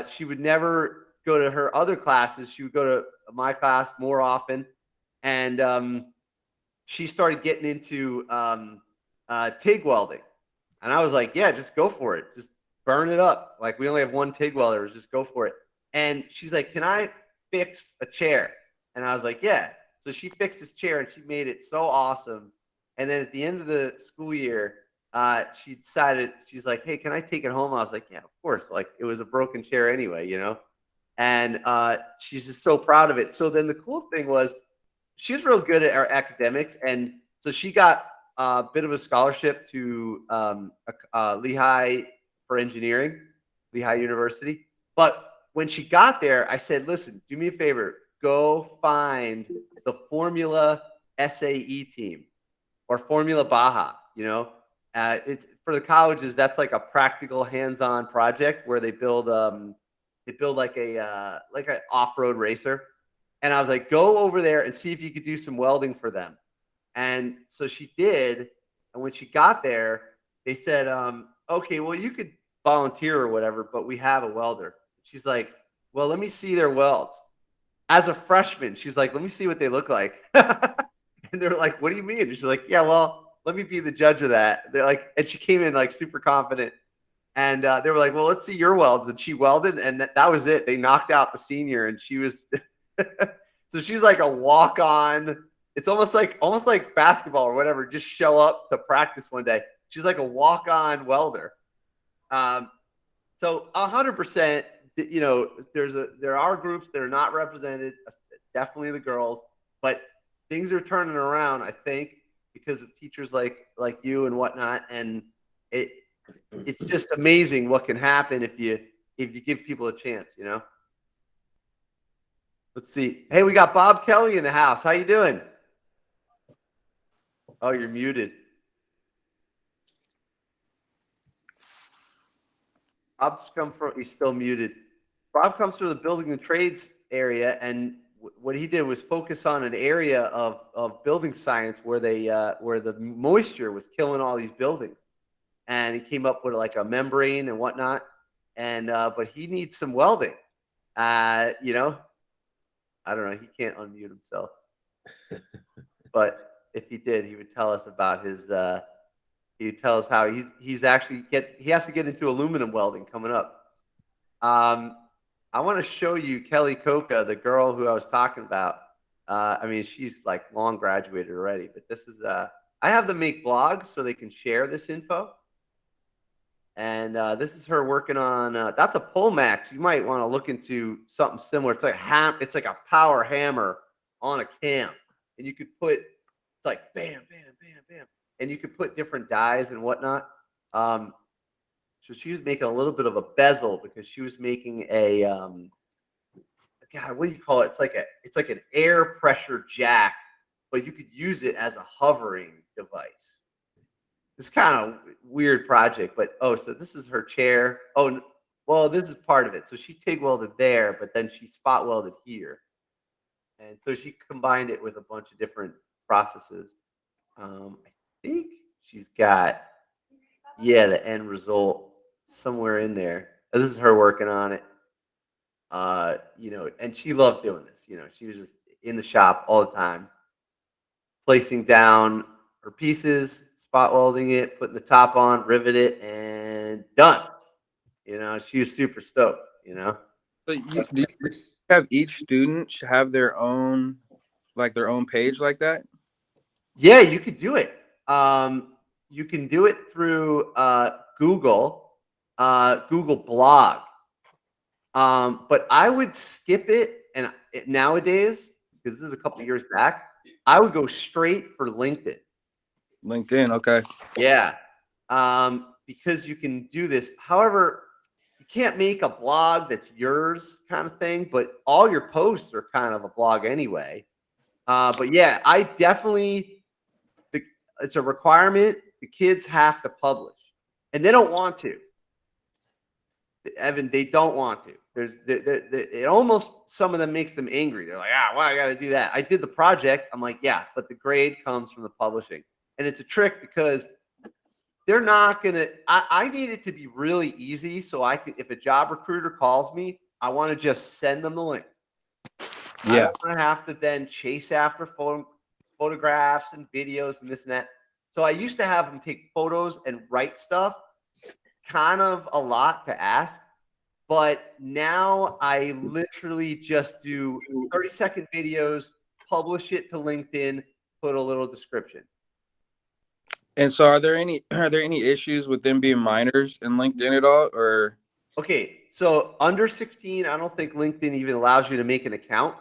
Speaker 1: She would never go to her other classes. She would go to my class more often. And she started getting into TIG welding. And I was like, yeah, just go for it. Just burn it up. Like, we only have one TIG welder. Just go for it. And she's like, can I fix a chair? And I was like, yeah. So she fixed this chair, and she made it so awesome. And then at the end of the school year, she decided, she's like, hey, can I take it home? I was like, yeah, of course. Like, it was a broken chair anyway, And she's just so proud of it. So then the cool thing was, she's real good at our academics. And so she got a bit of a scholarship to Lehigh for engineering, Lehigh University. But when she got there, I said, listen, do me a favor, go find the Formula SAE team or Formula Baja, it's for the colleges. That's like a practical hands-on project where they build like an off-road racer. And I was like, go over there and see if you could do some welding for them. And so she did. And when she got there, they said, okay, well, you could volunteer or whatever, but we have a welder. She's like, well, let me see their welds. As a freshman, she's like, let me see what they look like. And they're like, what do you mean? And she's like, yeah, well, let me be the judge of that. They're like, and she came in like super confident. And they were like, well, let's see your welds. And she welded, and that was it. They knocked out the senior, and she was so she's like a walk-on. It's almost like basketball or whatever. Just show up to practice one day. She's like a walk-on welder. So 100%, there are groups that are not represented, definitely the girls, but things are turning around, I think, because of teachers like you and whatnot. And it's just amazing what can happen if you give people a chance, Let's see. Hey, we got Bob Kelly in the house. How you doing? Oh, you're muted. He's still muted. Bob comes from the building and trades area, and what he did was focus on an area of building science where the moisture was killing all these buildings. And he came up with like a membrane and whatnot. And but he needs some welding. I don't know. He can't unmute himself. But if he did, he would tell us about his. He would tell us how he has to get into aluminum welding coming up. I want to show you Kelly Coca, the girl who I was talking about. I mean, she's like long graduated already, but this is. I have them make blogs so they can share this info. And this is her working on. That's a Pullmax. You might want to look into something similar. It's like a power hammer on a cam, and you could put. It's like bam, bam, bam, bam, and you could put different dies and whatnot. So she was making a little bit of a bezel because she was making a. God, what do you call it? It's like an air pressure jack, but you could use it as a hovering device. It's kind of weird project, but so this is her chair. Oh, Well, this is part of it. So she TIG welded there, but then she spot welded here. And so she combined it with a bunch of different processes. I think she's got, yeah, the end result somewhere in there. This is her working on it. And she loved doing this. She was just in the shop all the time, placing down her pieces, spot welding it, putting the top on, rivet it, and done. She was super stoked.
Speaker 8: So do you have each student have their own page like that?
Speaker 1: Yeah, you could do it. You can do it through Google Blog. But I would skip it, and nowadays, because this is a couple of years back, I would go straight for LinkedIn.
Speaker 8: LinkedIn, okay.
Speaker 1: Yeah, because you can do this. However, you can't make a blog that's yours kind of thing, but all your posts are kind of a blog anyway. But yeah, I definitely, it's a requirement. The kids have to publish, and they don't want to. Evan, they don't want to. It almost, some of them makes them angry. They're like, why I got to do that? I did the project. I'm like, yeah, but the grade comes from the publishing. And it's a trick because they're not going to, I need it to be really easy. So I can, if a job recruiter calls me, I want to just send them the link.
Speaker 8: Yeah.
Speaker 1: I don't want to have to then chase after photographs and videos and this and that. So I used to have them take photos and write stuff. Kind of a lot to ask, but now I literally just do 30-second videos, publish it to LinkedIn, put a little description.
Speaker 8: And so are there any issues with them being minors in LinkedIn at all, or?
Speaker 1: Okay, so under 16, I don't think LinkedIn even allows you to make an account.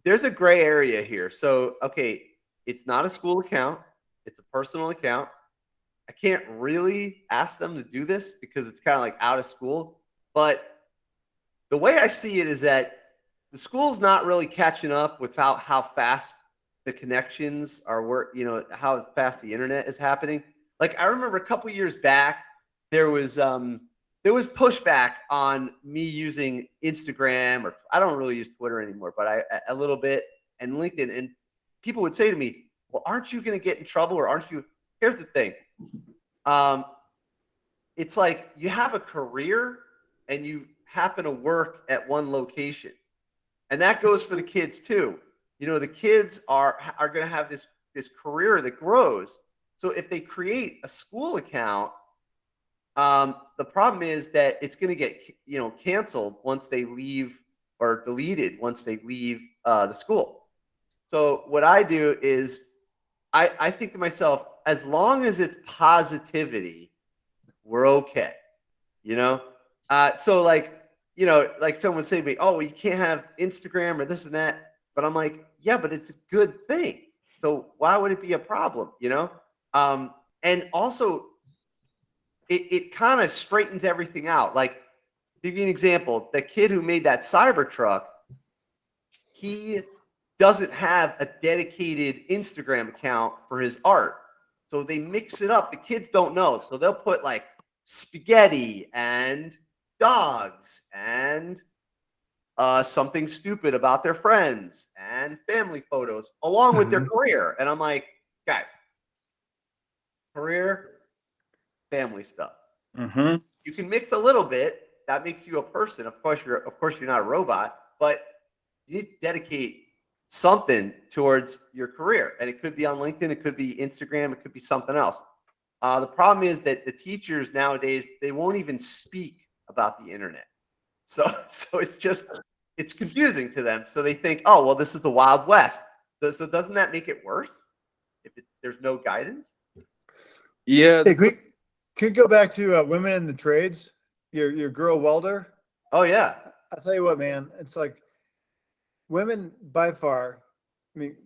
Speaker 1: There's a gray area here. So, okay, it's not a school account. It's a personal account. I can't really ask them to do this because it's kind of like out of school. But the way I see it is that the school's not really catching up with how fast the connections are, how fast the internet is happening. Like I remember a couple years back, there was pushback on me using Instagram, or I don't really use Twitter anymore, but a little bit, and LinkedIn. And people would say to me, well, aren't you going to get in trouble, or aren't you? Here's the thing. It's like you have a career and you happen to work at one location, and that goes for the kids too. The kids are going to have this career that grows. So if they create a school account, the problem is that it's going to get canceled once they leave, or deleted once they leave the school. So what I do is I think to myself, as long as it's positivity, we're okay. So like someone would say to me, oh, you can't have Instagram or this and that. But I'm like, yeah, but it's a good thing. So why would it be a problem? And also it kind of straightens everything out. Like, to give you an example, the kid who made that Cybertruck, he doesn't have a dedicated Instagram account for his art. So they mix it up. The kids don't know. So they'll put like spaghetti and dogs and something stupid about their friends and family photos along with their career. And I'm like, guys, career, family stuff.
Speaker 8: Mm-hmm.
Speaker 1: You can mix a little bit. That makes you a person. Of course, you're not a robot, but you need to dedicate something towards your career. And it could be on LinkedIn, it could be Instagram, it could be something else. The problem is that the teachers nowadays, they won't even speak about the internet. So it's confusing to them. So they think, oh, well, this is the Wild West. So doesn't that make it worse if there's no guidance?
Speaker 8: Yeah.
Speaker 9: Hey, could we go back to women in the trades? Your girl welder.
Speaker 1: Oh yeah.
Speaker 9: I'll tell you what, man. It's like women by far. I mean,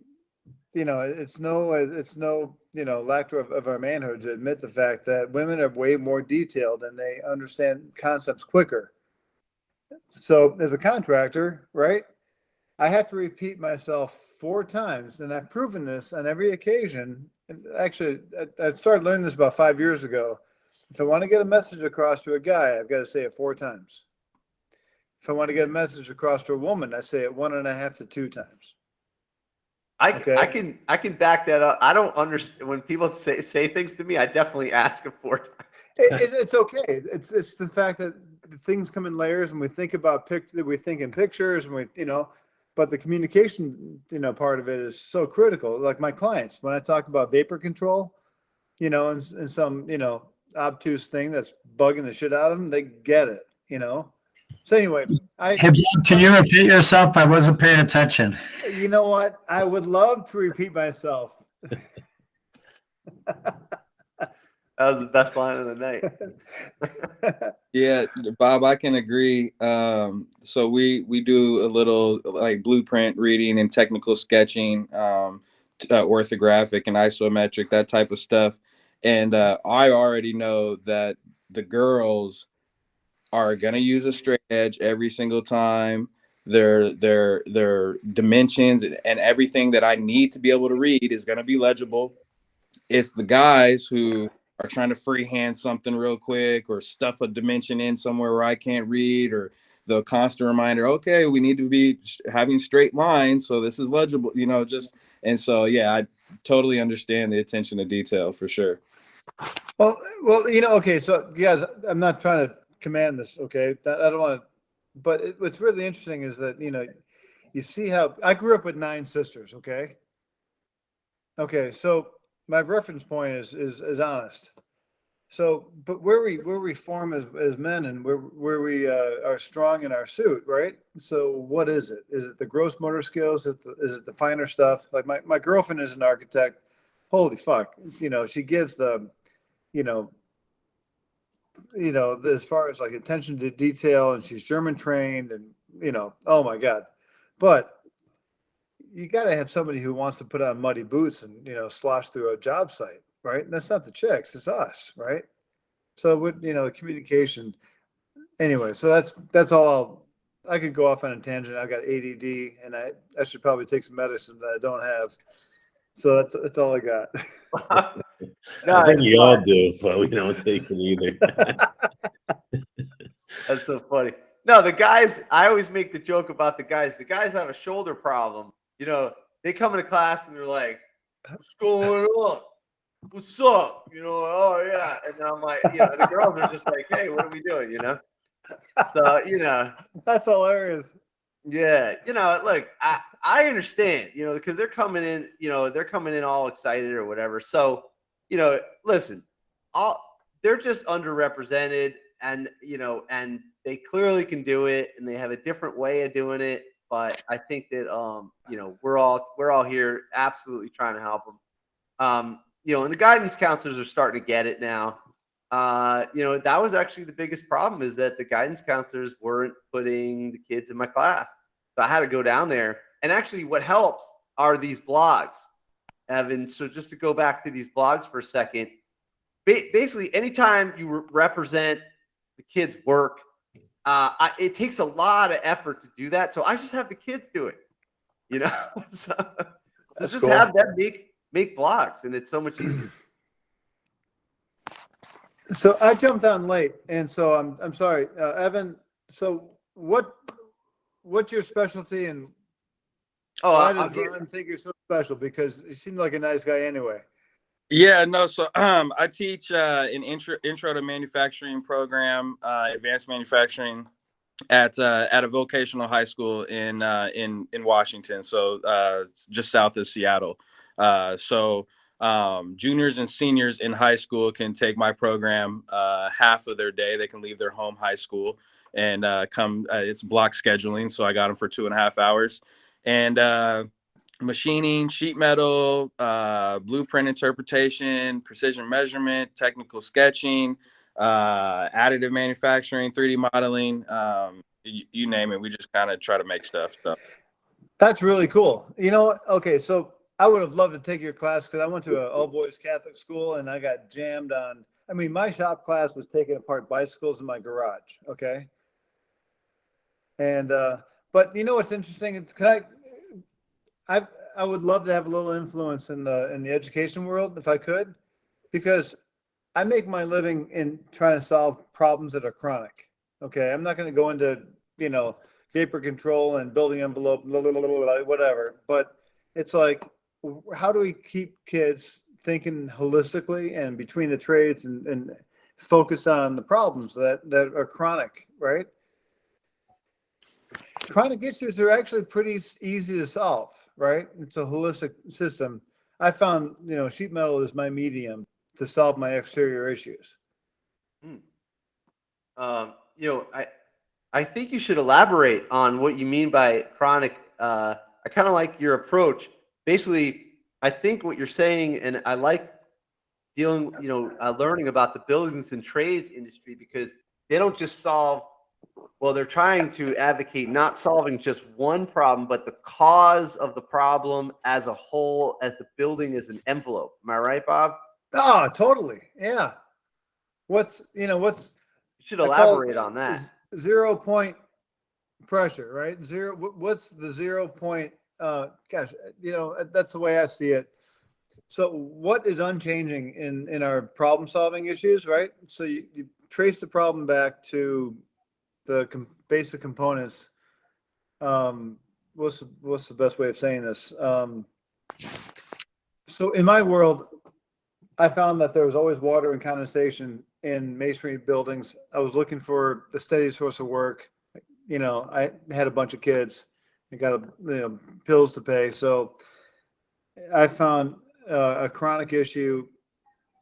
Speaker 9: it's no lack of our manhood to admit the fact that women are way more detailed and they understand concepts quicker. So as a contractor, right, I have to repeat myself 4 times, and I've proven this on every occasion. And actually, I started learning this about 5 years ago. If I want to get a message across to a guy, I've got to say it 4 times. If I want to get a message across to a woman, I say it 1.5 to 2 times. Okay.
Speaker 1: I can back that up. I don't understand when people say things to me. I definitely ask them 4 times.
Speaker 9: It's okay. It's the fact that things come in layers, and we think about we think in pictures, and but the communication, part of it is so critical. Like my clients, when I talk about vapor control, and some, obtuse thing that's bugging the shit out of them, they get it, So anyway,
Speaker 10: Hey, Bob, can you repeat yourself? I wasn't paying attention.
Speaker 9: You know what? I would love to repeat myself.
Speaker 1: That was the best line of the night.
Speaker 8: Yeah, Bob, I can agree. So we do a little like blueprint reading and technical sketching, orthographic and isometric, that type of stuff. And I already know that the girls are gonna use a straight edge every single time. Their dimensions and everything that I need to be able to read is gonna be legible. It's the guys who are trying to freehand something real quick or stuff a dimension in somewhere where I can't read, or the constant reminder, okay, we need to be having straight lines, so this is legible, and so, yeah, I totally understand the attention to detail for sure.
Speaker 9: Well, okay, so guys, I'm not trying to command this, okay? I don't want to, but what's really interesting is that, you see how I grew up with 9 sisters, okay? Okay, so my reference point is honest. So, but where we form as men, and where we are strong in our suit, right? So what is it? Is it the gross motor skills? Is it the finer stuff? Like my girlfriend is an architect. Holy fuck. She gives the, as far as like attention to detail, and she's German trained, and, oh my God. But you got to have somebody who wants to put on muddy boots and, slosh through a job site, right? And that's not the chicks, it's us, right? So with, the communication. Anyway, so that's all I could go off on a tangent. I've got ADD, and I should probably take some medicine that I don't have. So that's all I got.
Speaker 1: No,
Speaker 3: I think
Speaker 1: it's
Speaker 3: we all
Speaker 1: fine.
Speaker 3: do, but we don't take it either.
Speaker 1: That's so funny. No, the guys, I always make the joke about the guys. The guys have a shoulder problem. They come into class and they're like, what's going on? What's up? Oh yeah. And then I'm like, the girls are just like, hey, what are we doing? So,
Speaker 9: That's hilarious.
Speaker 1: yeah, look, I understand, because they're coming in all excited or whatever. So, listen, they're just underrepresented, and and they clearly can do it, and they have a different way of doing it. But I think that we're all here absolutely trying to help them. And the guidance counselors are starting to get it now. That was actually the biggest problem, is that the guidance counselors weren't putting the kids in my class. So I had to go down there. And actually what helps are these blogs, Evan. So just to go back to these blogs for a second, basically anytime you represent the kids' work, it takes a lot of effort to do that. So I just have the kids do it, so just
Speaker 9: cool.
Speaker 1: have them make blogs, and it's so much easier.
Speaker 9: So I jumped on late, and so I'm sorry, Evan. So what's your specialty, and why does Ron think you're so special? Because you seem like a nice guy anyway.
Speaker 8: Yeah, no. So I teach an intro to manufacturing program, advanced manufacturing, at a vocational high school in Washington. So just south of Seattle. So juniors and seniors in high school can take my program half of their day. They can leave their home high school and come. It's block scheduling, so I got them for 2.5 hours. And machining, sheet metal, blueprint interpretation, precision measurement, technical sketching, additive manufacturing, 3D modeling, you name it. We just kind of try to make stuff. So
Speaker 9: That's really cool. Okay, so I would have loved to take your class, because I went to an all-boys Catholic school, and I got jammed on. I mean, my shop class was taking apart bicycles in my garage. Okay. And but what's interesting? I would love to have a little influence in the education world if I could, because I make my living in trying to solve problems that are chronic. Okay, I'm not going to go into, you know, vapor control and building envelope, whatever. But it's like, how do we keep kids thinking holistically and between the trades and focus on the problems that are chronic, right? Chronic issues are actually pretty easy to solve, right? It's a holistic system. I found, you know, sheet metal is my medium to solve my exterior issues.
Speaker 1: You know, I think you should elaborate on what you mean by chronic. I kind of like your approach. Basically, I think what you're saying, and I like dealing, you know, learning about the buildings and trades industry, because they don't just solve, well, they're trying to advocate not solving just one problem, but the cause of the problem as a whole, as the building is an envelope. Am I right, Bob?
Speaker 9: Oh, totally. Yeah. You
Speaker 1: should
Speaker 9: I call
Speaker 1: elaborate on that.
Speaker 9: 0 point pressure, right? What's the 0 point? Gosh, you know, that's the way I see it. So what is unchanging in our problem solving issues, right? So you trace the problem back to the basic components. What's the best way of saying this? So in my world, I found that there was always water and condensation in masonry buildings. I was looking for a steady source of work. You know, I had a bunch of kids. I got bills to pay. So I found a chronic issue,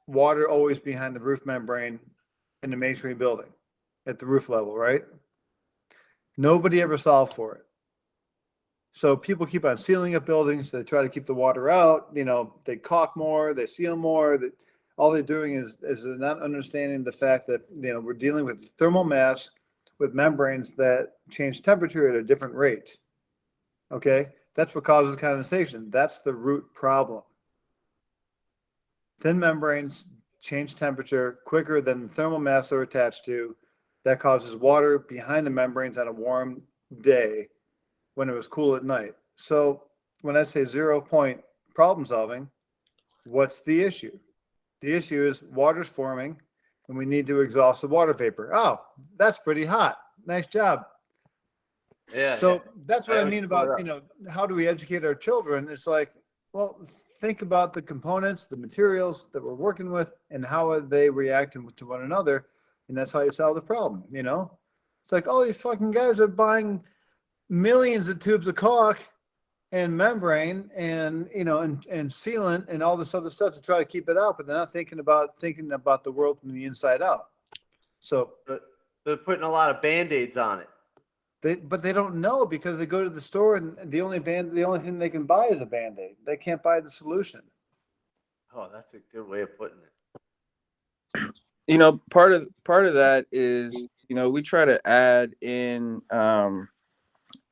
Speaker 9: water always behind the roof membrane in the masonry building at the roof level, right? Nobody ever solved for it. So people keep on sealing up buildings. They try to keep the water out. You know, they caulk more, they seal more. That all they're doing is not understanding the fact that, you know, we're dealing with thermal mass with membranes that change temperature at a different rate. Okay, that's what causes condensation. That's the root problem. Thin membranes change temperature quicker than the thermal mass they're attached to. That causes water behind the membranes on a warm day when it was cool at night. So when I say 0 point problem solving, what's the issue? The issue is water's forming and we need to exhaust the water vapor. Oh, that's pretty hot. Nice job.
Speaker 1: Yeah.
Speaker 9: So that's what I
Speaker 1: always
Speaker 9: mean
Speaker 1: pull it
Speaker 9: about,
Speaker 1: up.
Speaker 9: you know, how do we educate our children? It's like, well, think about the components, the materials that we're working with, and how are they reacting to one another. And that's how you solve the problem, you know? It's like, all these fucking guys are buying millions of tubes of caulk and membrane and, you know, and sealant and all this other stuff to try to keep it out, but they're not thinking about the world from the inside out. So
Speaker 1: they're putting a lot of Band-Aids on it.
Speaker 9: but they don't know, because they go to the store and the only thing they can buy is a Band-Aid. They can't buy the solution.
Speaker 1: Oh, that's a good way of putting it.
Speaker 8: You know, part of that is, you know, we try to add in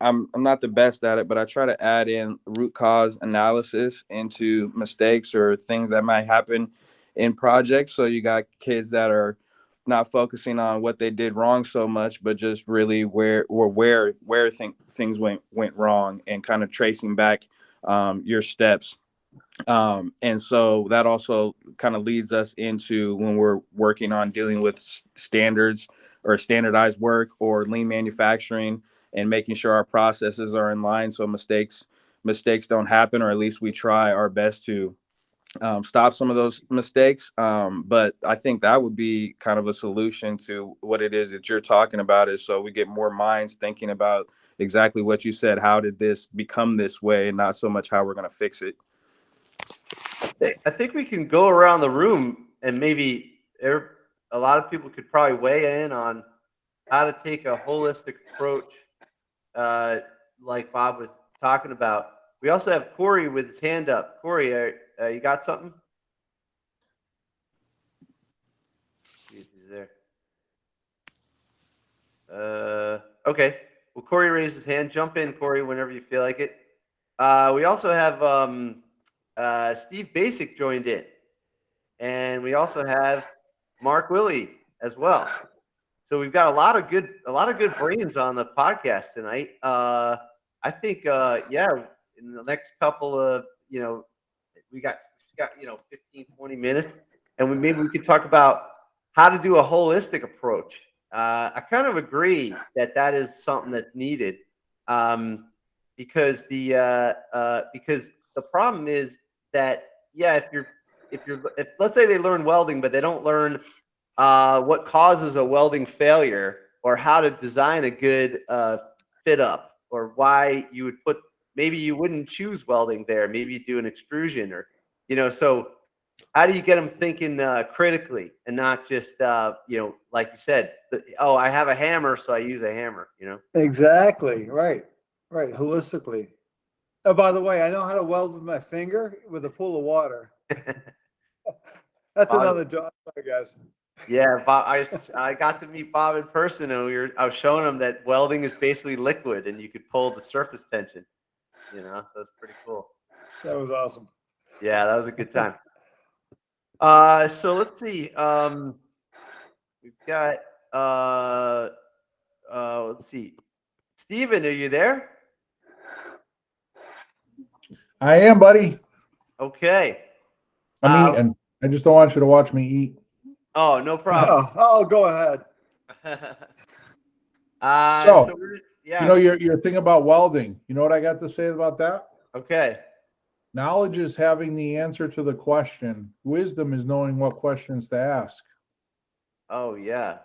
Speaker 8: I'm not the best at it, but I try to add in root cause analysis into mistakes or things that might happen in projects. So you got kids that are not focusing on what they did wrong so much, but just really where things went wrong, and kind of tracing back your steps. And so that also kind of leads us into when we're working on dealing with standards or standardized work or lean manufacturing, and making sure our processes are in line so mistakes don't happen, or at least we try our best to stop some of those mistakes. But I think that would be kind of a solution to what it is that you're talking about, is so we get more minds thinking about exactly what you said. How did this become this way, and not so much how we're going to fix it.
Speaker 1: I think we can go around the room and maybe a lot of people could probably weigh in on how to take a holistic approach, like Bob was talking about. We also have Corey with his hand up. Corey, you got something? Let's see if he's there. Okay. Well, Corey raised his hand. Jump in, Corey, whenever you feel like it. We also have Steve Basic joined in, and we also have Mark Willie as well. So we've got a lot of good brains on the podcast tonight. I think, in the next couple of, we got 15, 20 minutes, and maybe we could talk about how to do a holistic approach. I kind of agree that that is something that's needed, because the problem is that, yeah, if let's say they learn welding but they don't learn what causes a welding failure, or how to design a good fit up, or why you would put, maybe you wouldn't choose welding there, maybe you do an extrusion, or so how do you get them thinking critically, and not just like you said, oh, I have a hammer, so I use a hammer.
Speaker 9: Exactly. Right. Holistically. Oh, by the way, I know how to weld with my finger with a pool of water. That's another job, I guess.
Speaker 1: Yeah, Bob, I got to meet Bob in person, and I was showing him that welding is basically liquid, and you could pull the surface tension. So it's pretty cool.
Speaker 9: That was awesome.
Speaker 1: Yeah, that was a good time. So let's see. We've got let's see. Steven, are you there?
Speaker 11: I am, buddy.
Speaker 1: Okay.
Speaker 11: I'm eating. I just don't want you to watch me eat.
Speaker 1: Oh, no problem.
Speaker 9: Oh, go ahead.
Speaker 11: So
Speaker 1: yeah.
Speaker 11: your thing about welding. You know what I got to say about that?
Speaker 1: Okay.
Speaker 11: Knowledge is having the answer to the question. Wisdom is knowing what questions to ask.
Speaker 1: Oh, yeah.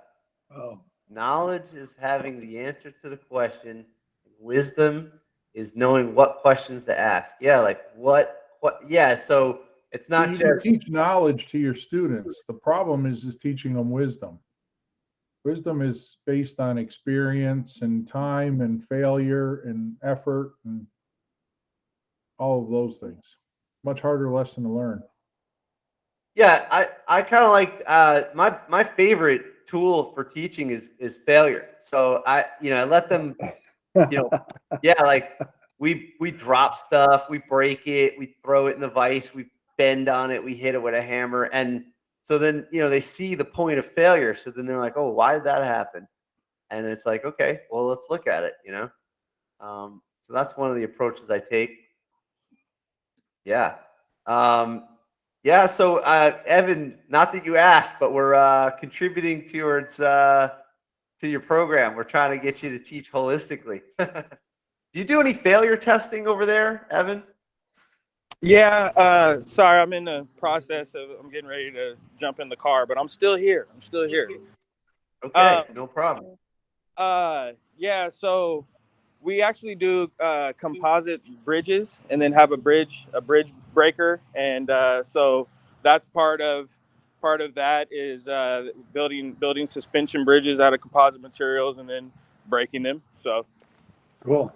Speaker 9: Oh.
Speaker 1: Knowledge is having the answer to the question. Wisdom is knowing what questions to ask. Yeah, like what? Yeah, so it's not
Speaker 11: you
Speaker 1: just
Speaker 11: can teach knowledge to your students. The problem is teaching them wisdom. Wisdom is based on experience and time and failure and effort and all of those things. Much harder lesson to learn.
Speaker 1: Yeah, I kind of like my favorite tool for teaching is failure. So I let them yeah, like we drop stuff, we break it, we throw it in the vise, we bend on it, we hit it with a hammer, and so then they see the point of failure. So then they're like, oh, why did that happen? And it's like, okay, well, let's look at it. So that's one of the approaches I take. Yeah. Yeah. So, Evan, not that you asked, but we're contributing towards to your program. We're trying to get you to teach holistically. Do you do any failure testing over there, Evan?
Speaker 7: Yeah. Sorry, I'm in the process of. I'm getting ready to jump in the car, but I'm still here.
Speaker 1: Okay, no problem.
Speaker 7: Yeah. So we actually do composite bridges, and then have a bridge breaker, and so that's part of that is building suspension bridges out of composite materials and then breaking them. So
Speaker 9: cool.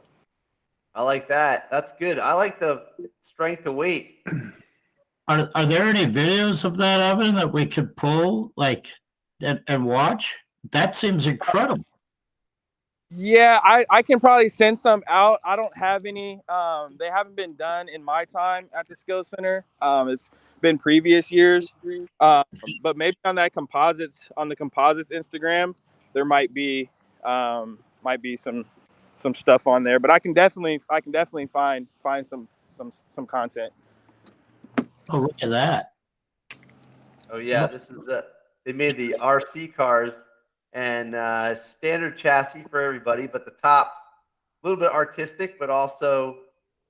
Speaker 1: I like that. That's good. I like the strength to weight.
Speaker 10: Are there any videos of that, Evan, that we could pull and watch? That seems incredible.
Speaker 7: yeah, I can probably send some out. I don't have any. They haven't been done in my time at the Skills Center. It's been previous years. But maybe on the composites Instagram, there might be some stuff on there. But I can definitely find some content.
Speaker 10: Oh, look at that.
Speaker 1: Oh yeah, this is they made the RC cars, and standard chassis for everybody, but the top's a little bit artistic, but also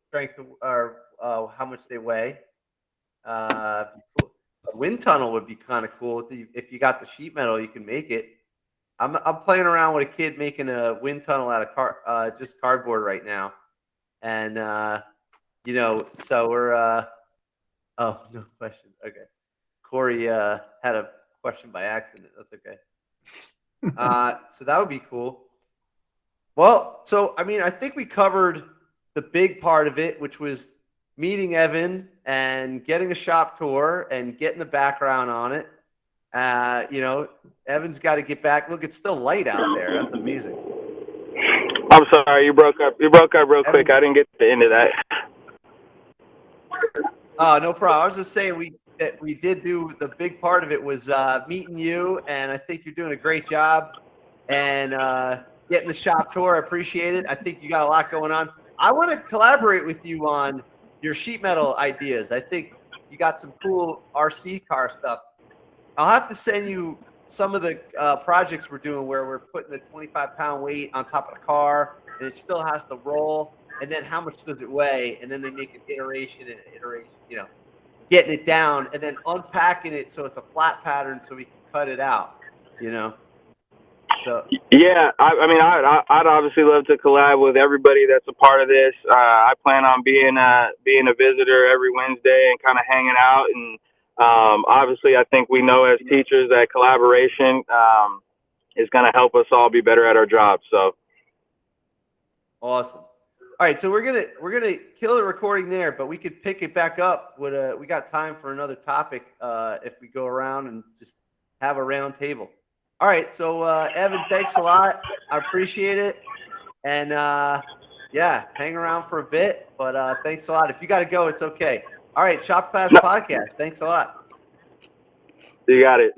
Speaker 1: strength or how much they weigh. A wind tunnel would be kind of cool if you got the sheet metal. You can make it. I'm playing around with a kid making a wind tunnel out of just cardboard right now, and so we're oh, no question. Okay, Corey had a question by accident. That's okay. So that would be cool. Well, so I mean, I think we covered the big part of it, which was meeting Evan and getting a shop tour and getting the background on it. Evan's got to get back. Look, it's still light out there. That's amazing.
Speaker 12: I'm sorry, you broke up. You broke up real quick. I didn't get to the end of that.
Speaker 1: Oh, no problem. I was just saying we did do the big part of it was meeting you, and I think you're doing a great job. And getting the shop tour, I appreciate it. I think you got a lot going on. I want to collaborate with you on your sheet metal ideas. I think you got some cool RC car stuff I'll have to send you some of the projects we're doing where we're putting the 25-pound weight on top of the car and it still has to roll. And then how much does it weigh? And then they make an iteration, getting it down and then unpacking it so it's a flat pattern so we can cut it out, So
Speaker 12: yeah, I'd obviously love to collab with everybody that's a part of this. I plan on being a visitor every Wednesday and kind of hanging out. And obviously, I think we know as teachers that collaboration is going to help us all be better at our jobs. So
Speaker 1: awesome. All right, so we're gonna kill the recording there, but we could pick it back up. We got time for another topic if we go around and just have a round table. All right, so Evan, thanks a lot. I appreciate it, and hang around for a bit. But thanks a lot. If you got to go, it's okay. All right, Shop Class Podcast. Thanks a lot.
Speaker 12: You got it.